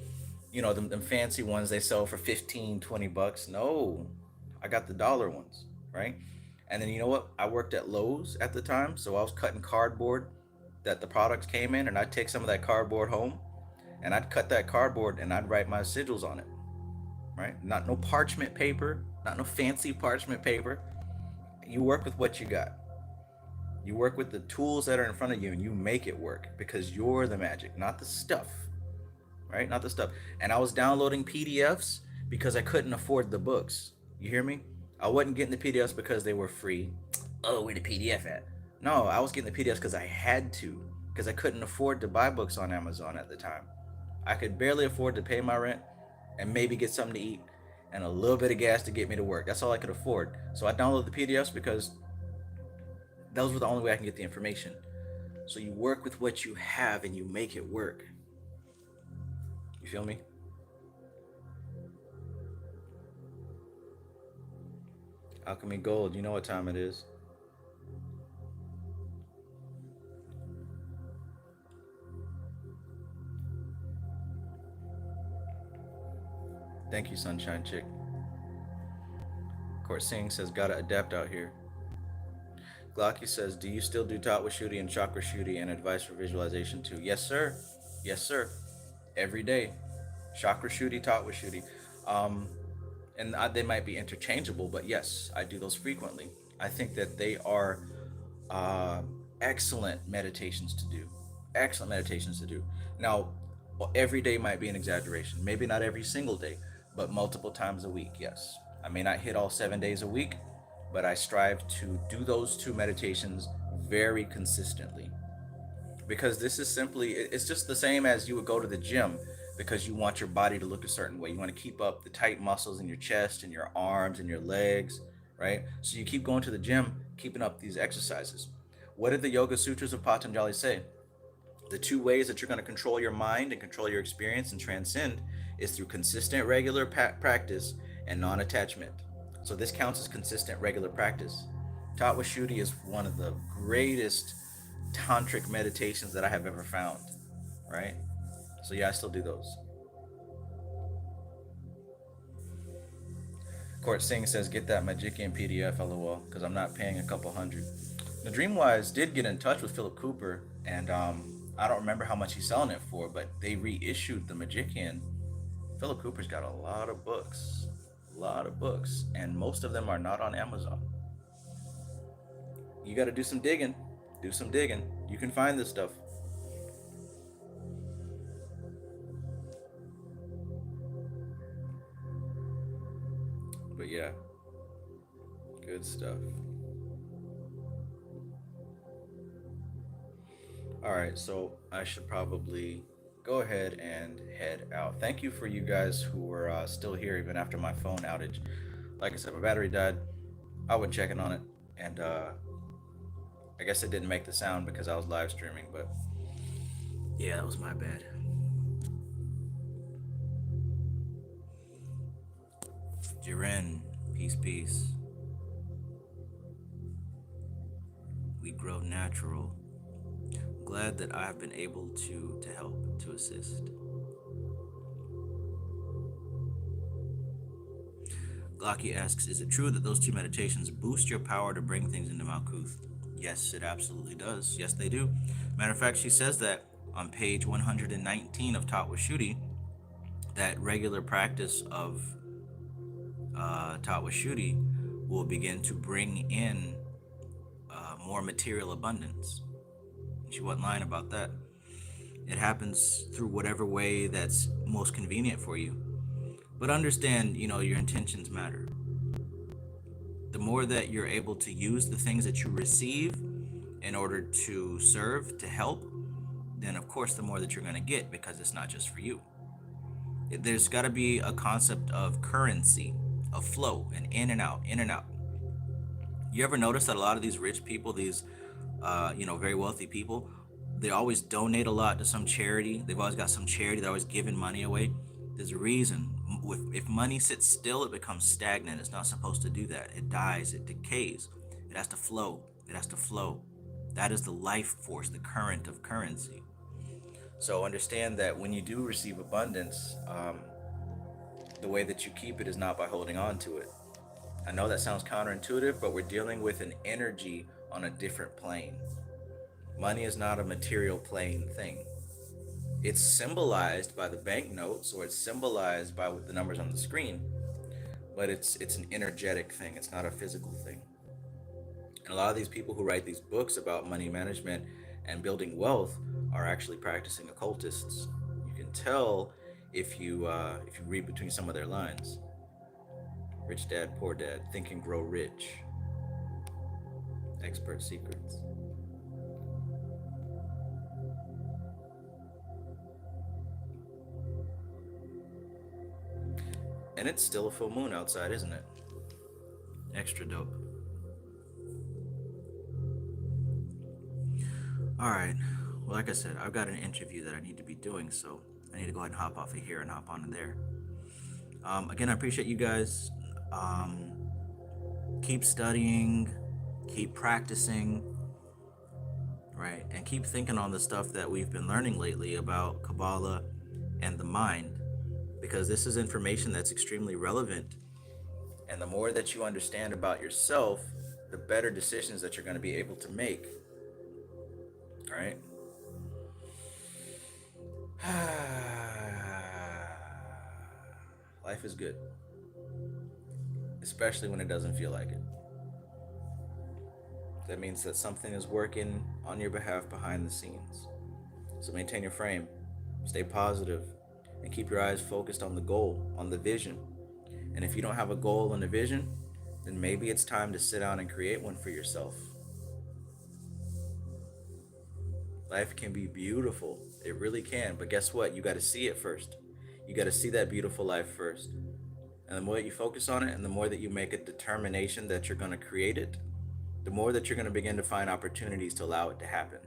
them fancy ones they sell for 15, $20. No, I got the dollar ones, right? And then you know what? I worked at Lowe's at the time, so I was cutting cardboard that the products came in, and I'd take some of that cardboard home, and I'd cut that cardboard and I'd write my sigils on it, right? Not no parchment paper, not no fancy parchment paper. You work with what you got. You work with the tools that are in front of you and you make it work because you're the magic, not the stuff, right? Not the stuff. And I was downloading PDFs because I couldn't afford the books. You hear me? I wasn't getting the PDFs because they were free. Oh, where the PDF at? No, I was getting the PDFs because I had to, because I couldn't afford to buy books on Amazon at the time. I could barely afford to pay my rent and maybe get something to eat and a little bit of gas to get me to work. That's all I could afford. So I downloaded the PDFs because those were the only way I can get the information. So you work with what you have and you make it work. You feel me? Alchemy Gold, you know what time it is. Thank you, Sunshine Chick. Court Singh says, gotta adapt out here. Glocky says, do you still do Tatwa Shuddhi and Chakra Shuddhi and advice for visualization too? Yes, sir. Yes, sir. Every day. Chakra Shuddhi, Tatwa Shuddhi. And they might be interchangeable, but yes, I do those frequently. I think that they are uh, excellent meditations to do. Excellent meditations to do. Now, every day might be an exaggeration. Maybe not every single day, but multiple times a week, yes. I may not hit all 7 days a week, but I strive to do those two meditations very consistently. Because this is simply, it's just the same as you would go to the gym because you want your body to look a certain way. You want to keep up the tight muscles in your chest and your arms and your legs, right? So you keep going to the gym, keeping up these exercises. What did the Yoga Sutras of Patanjali say? The two ways that you're going to control your mind and control your experience and transcend is through consistent, regular practice and non attachment. So this counts as consistent, regular practice. Tatwa Shuddhi is one of the greatest tantric meditations that I have ever found, right? So yeah, I still do those. Court Singh says, get that Magician PDF, lol, because I'm not paying a couple hundred. The Dreamwise did get in touch with Philip Cooper, and I don't remember how much he's selling it for, but they reissued the Magician. Philip Cooper's got a lot of books, and most of them are not on Amazon. You got to do some digging. You can find this stuff. But yeah, good stuff. All right, so I should probably go ahead and head out. Thank you for you guys who were still here even after my phone outage. Like I said, my battery died. I went checking on it, and I guess it didn't make the sound because I was live streaming, but yeah, that was my bad. Jiren, peace, peace. We grow natural. Glad that I've been able to help, to assist. Glocky asks, is it true that those two meditations boost your power to bring things into Malkuth? Yes, it absolutely does. Yes, they do. Matter of fact, she says that on page 119 of Tatwashuti, that regular practice of Tatwashuti will begin to bring in more material abundance. And she wasn't lying about that. It happens through whatever way that's most convenient for you. But understand, your intentions matter. The more that you're able to use the things that you receive in order to serve, to help, then of course the more that you're going to get, because it's not just for you. There's got to be a concept of currency, of flow, and in and out, in and out. You ever notice that a lot of these rich people, these very wealthy people, they always donate a lot to some charity. They've always got some charity. They're always giving money away. There's a reason. If money sits still, it becomes stagnant. It's not supposed to do that. It dies. It decays. It has to flow. It has to flow. That is the life force, the current of currency. So understand that when you do receive abundance, the way that you keep it is not by holding on to it. I know that sounds counterintuitive, but we're dealing with an energy on a different plane. Money is not a material plane thing. It's symbolized by the banknotes, or it's symbolized by the numbers on the screen, but it's an energetic thing. It's not a physical thing. And a lot of these people who write these books about money management and building wealth are actually practicing occultists. You can tell if you read between some of their lines. Rich Dad, Poor Dad, Think and Grow Rich. Expert Secrets. And it's still a full moon outside, isn't it? Extra dope. All right. Well, like I said, I've got an interview that I need to be doing, so I need to go ahead and hop off of here and hop on there. Again, I appreciate you guys. Keep studying, keep practicing, right? And keep thinking on the stuff that we've been learning lately about Kabbalah and the mind, because this is information that's extremely relevant. And the more that you understand about yourself, the better decisions that you're going to be able to make. All right? Life is good, especially when it doesn't feel like it. That means that something is working on your behalf behind the scenes. So maintain your frame, stay positive, and keep your eyes focused on the goal, on the vision. And if you don't have a goal and a vision, then maybe it's time to sit down and create one for yourself. Life can be beautiful. It really can. But guess what? You got to see it first. You got to see that beautiful life first. And the more that you focus on it, and the more that you make a determination that you're going to create it, the more that you're going to begin to find opportunities to allow it to happen.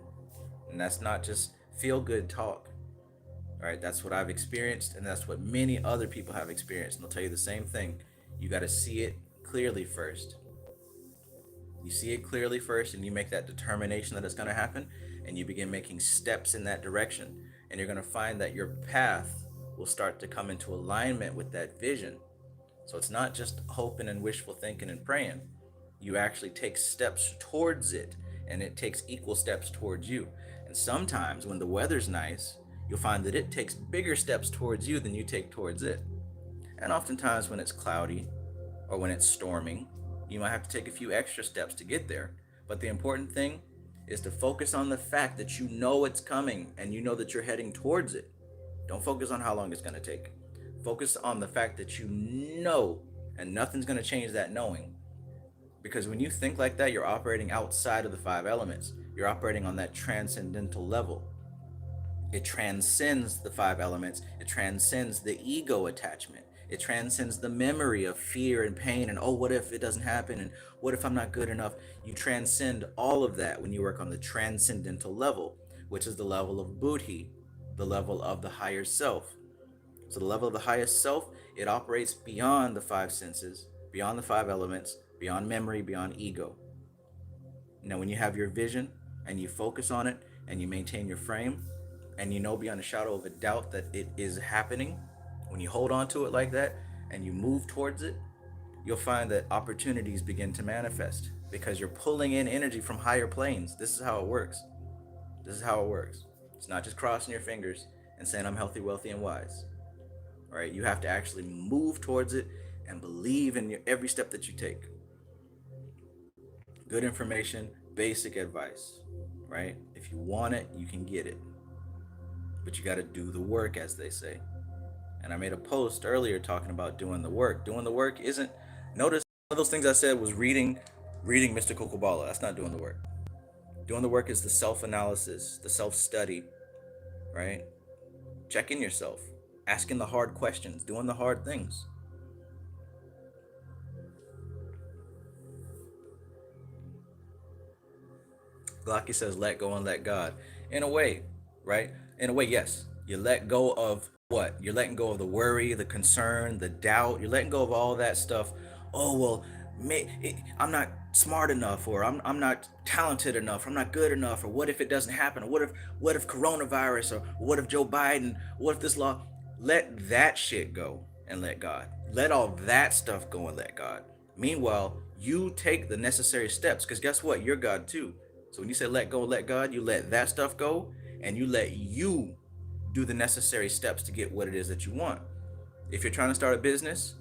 And that's not just feel-good talk. All right, that's what I've experienced, and that's what many other people have experienced. And they'll tell you the same thing. You got to see it clearly first. You see it clearly first, and you make that determination that it's going to happen, and you begin making steps in that direction. And you're going to find that your path will start to come into alignment with that vision. So it's not just hoping and wishful thinking and praying. You actually take steps towards it, and it takes equal steps towards you. And sometimes when the weather's nice, you'll find that it takes bigger steps towards you than you take towards it. And oftentimes when it's cloudy or when it's storming, you might have to take a few extra steps to get there. But the important thing is to focus on the fact that you know it's coming and you know that you're heading towards it. Don't focus on how long it's going to take. Focus on the fact that you know, and nothing's going to change that knowing. Because when you think like that, you're operating outside of the five elements. You're operating on that transcendental level. It transcends the five elements. It transcends the ego attachment. It transcends the memory of fear and pain and, oh, what if it doesn't happen? And what if I'm not good enough? You transcend all of that when you work on the transcendental level, which is the level of Buddhi, the level of the higher self. So the level of the highest self, it operates beyond the five senses, beyond the five elements, beyond memory, beyond ego. Now, when you have your vision and you focus on it and you maintain your frame and you know beyond a shadow of a doubt that it is happening, when you hold on to it like that and you move towards it, you'll find that opportunities begin to manifest because you're pulling in energy from higher planes. This is how it works. This is how it works. It's not just crossing your fingers and saying, I'm healthy, wealthy, and wise. All right, you have to actually move towards it and believe in every step that you take. Good information, basic advice, right? If you want it, you can get it. But you got to do the work, as they say. And I made a post earlier talking about doing the work. Doing the work isn't, notice one of those things I said was reading Mystical Kabbalah. That's not doing the work. Doing the work is the self-analysis, the self-study, right? Checking yourself, asking the hard questions, doing the hard things. Glocky says, let go and let God. In a way, right? In a way, yes. You let go of what? You're letting go of the worry, the concern, the doubt. You're letting go of all that stuff. Oh, well, I'm not smart enough, or I'm not talented enough, or I'm not good enough, or what if it doesn't happen? Or what if coronavirus, or what if Joe Biden, what if this law? Let that shit go and let God. Let all that stuff go and let God. Meanwhile, you take the necessary steps, because guess what? You're God too. So when you say let go, let God, you let that stuff go, and you let you do the necessary steps to get what it is that you want. If you're trying to start a business,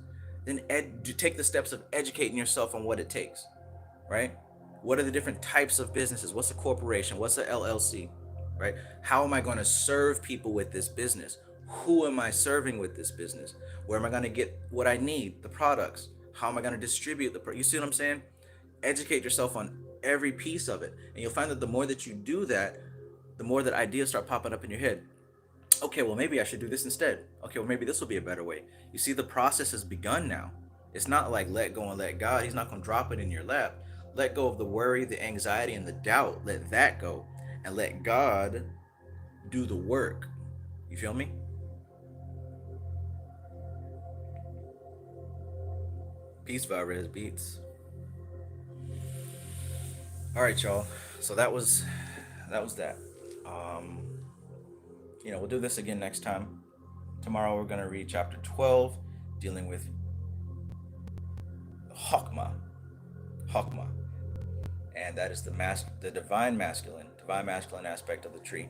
then take the steps of educating yourself on what it takes, right? What are the different types of businesses? What's a corporation? What's a LLC, right? How am I going to serve people with this business? Who am I serving with this business? Where am I going to get what I need, the products? How am I going to distribute you see what I'm saying? Educate yourself on every piece of it, and you'll find that the more that you do that, the more that ideas start popping up in your head. Okay, well, maybe I should do this instead. Okay, well, maybe this will be a better way. You see, the process has begun now. It's not like let go and let God. He's not going to drop it in your lap. Let go of the worry, the anxiety, and the doubt. Let that go, and let God do the work. You feel me? Peace, Varez Beats. All right, y'all. So that was that. Um, we'll do this again next time. Tomorrow we're gonna read chapter 12, dealing with Hokmah, Hokmah, and that is the divine masculine aspect of the tree.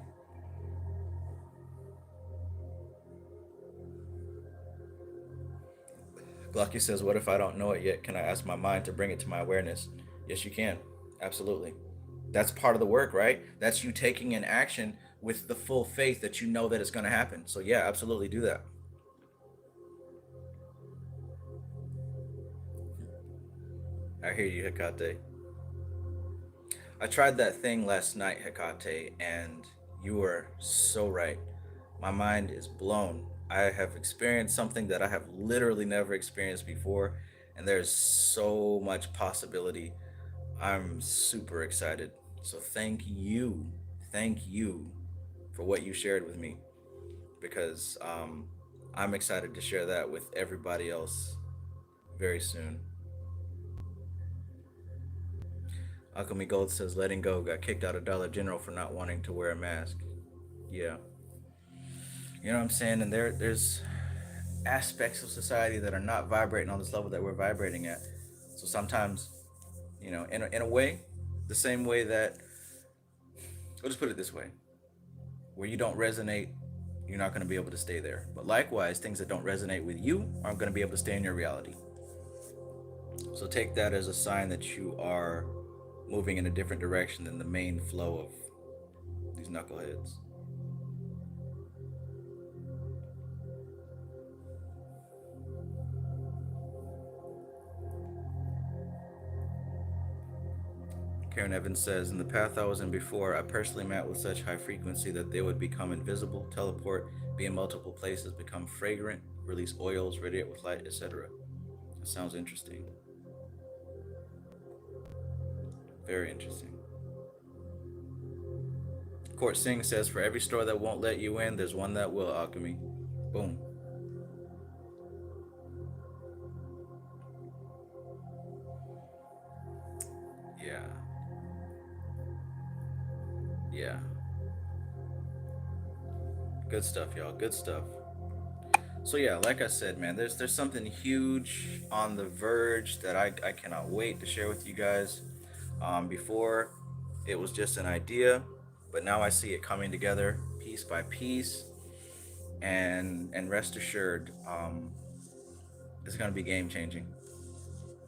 Glocky says, "What if I don't know it yet? Can I ask my mind to bring it to my awareness?" Yes, you can. Absolutely. That's part of the work, right? That's you taking an action with the full faith that you know that it's going to happen. So yeah, absolutely do that. I hear you, Hecate. I tried that thing last night, Hecate, and you were so right. My mind is blown. I have experienced something that I have literally never experienced before, and there's so much possibility. I'm super excited. So thank you for what you shared with me, because I'm excited to share that with everybody else very soon. Alchemy Gold says, letting go, got kicked out of Dollar General for not wanting to wear a mask. Yeah. You know what I'm saying? And there's aspects of society that are not vibrating on this level that we're vibrating at. So sometimes, in a way, the same way that, we'll just put it this way, where you don't resonate, you're not going to be able to stay there. But likewise, things that don't resonate with you aren't going to be able to stay in your reality. So take that as a sign that you are moving in a different direction than the main flow of these knuckleheads. Karen Evans says, in the path I was in before, I personally met with such high frequency that they would become invisible, teleport, be in multiple places, become fragrant, release oils, radiate with light, etc. That sounds interesting. Very interesting. Court Singh says, for every store that won't let you in, there's one that will, Alchemy. Boom. Yeah. Yeah. Good stuff, y'all. Good stuff. So yeah, like I said, man, there's something huge on the verge that I cannot wait to share with you guys. Before, it was just an idea, but now I see it coming together piece by piece, and rest assured, it's gonna be game changing.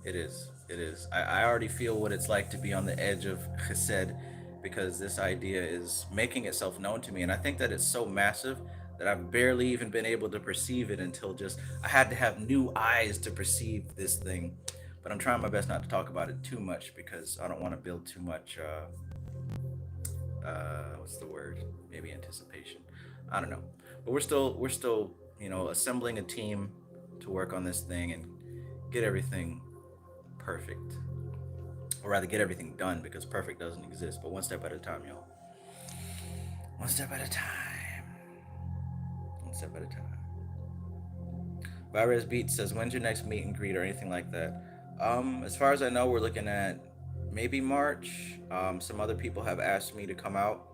It is. It is. I already feel what it's like to be on the edge of chesed because this idea is making itself known to me. And I think that it's so massive that I've barely even been able to perceive it until just I had to have new eyes to perceive this thing. But I'm trying my best not to talk about it too much because I don't want to build too much, what's the word? Maybe anticipation. I don't know. But we're still, assembling a team to work on this thing and get everything perfect, or rather get everything done because perfect doesn't exist, but one step at a time, y'all. One step at a time. One step at a time. Virus Beat says, when's your next meet and greet or anything like that? As far as I know, we're looking at maybe March. Some other people have asked me to come out.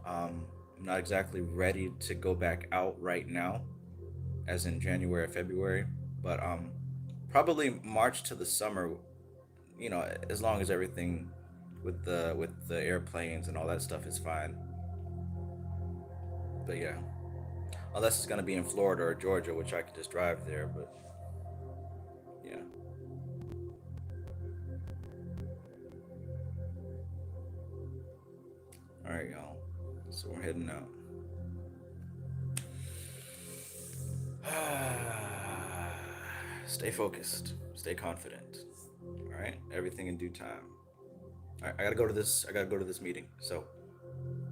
I'm not exactly ready to go back out right now, as in January or February, but probably March to the summer. As long as everything with the airplanes and all that stuff is fine. But yeah, unless it's gonna be in Florida or Georgia, which I could just drive there. But yeah, all right, y'all. So we're heading out. Stay focused. Stay confident. All right, everything in due time. All right, I gotta go to this. I gotta go to this meeting. So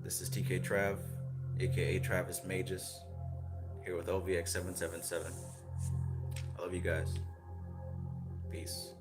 this is TK Trav, aka Travis Magus, here with LVX777. I love you guys. Peace.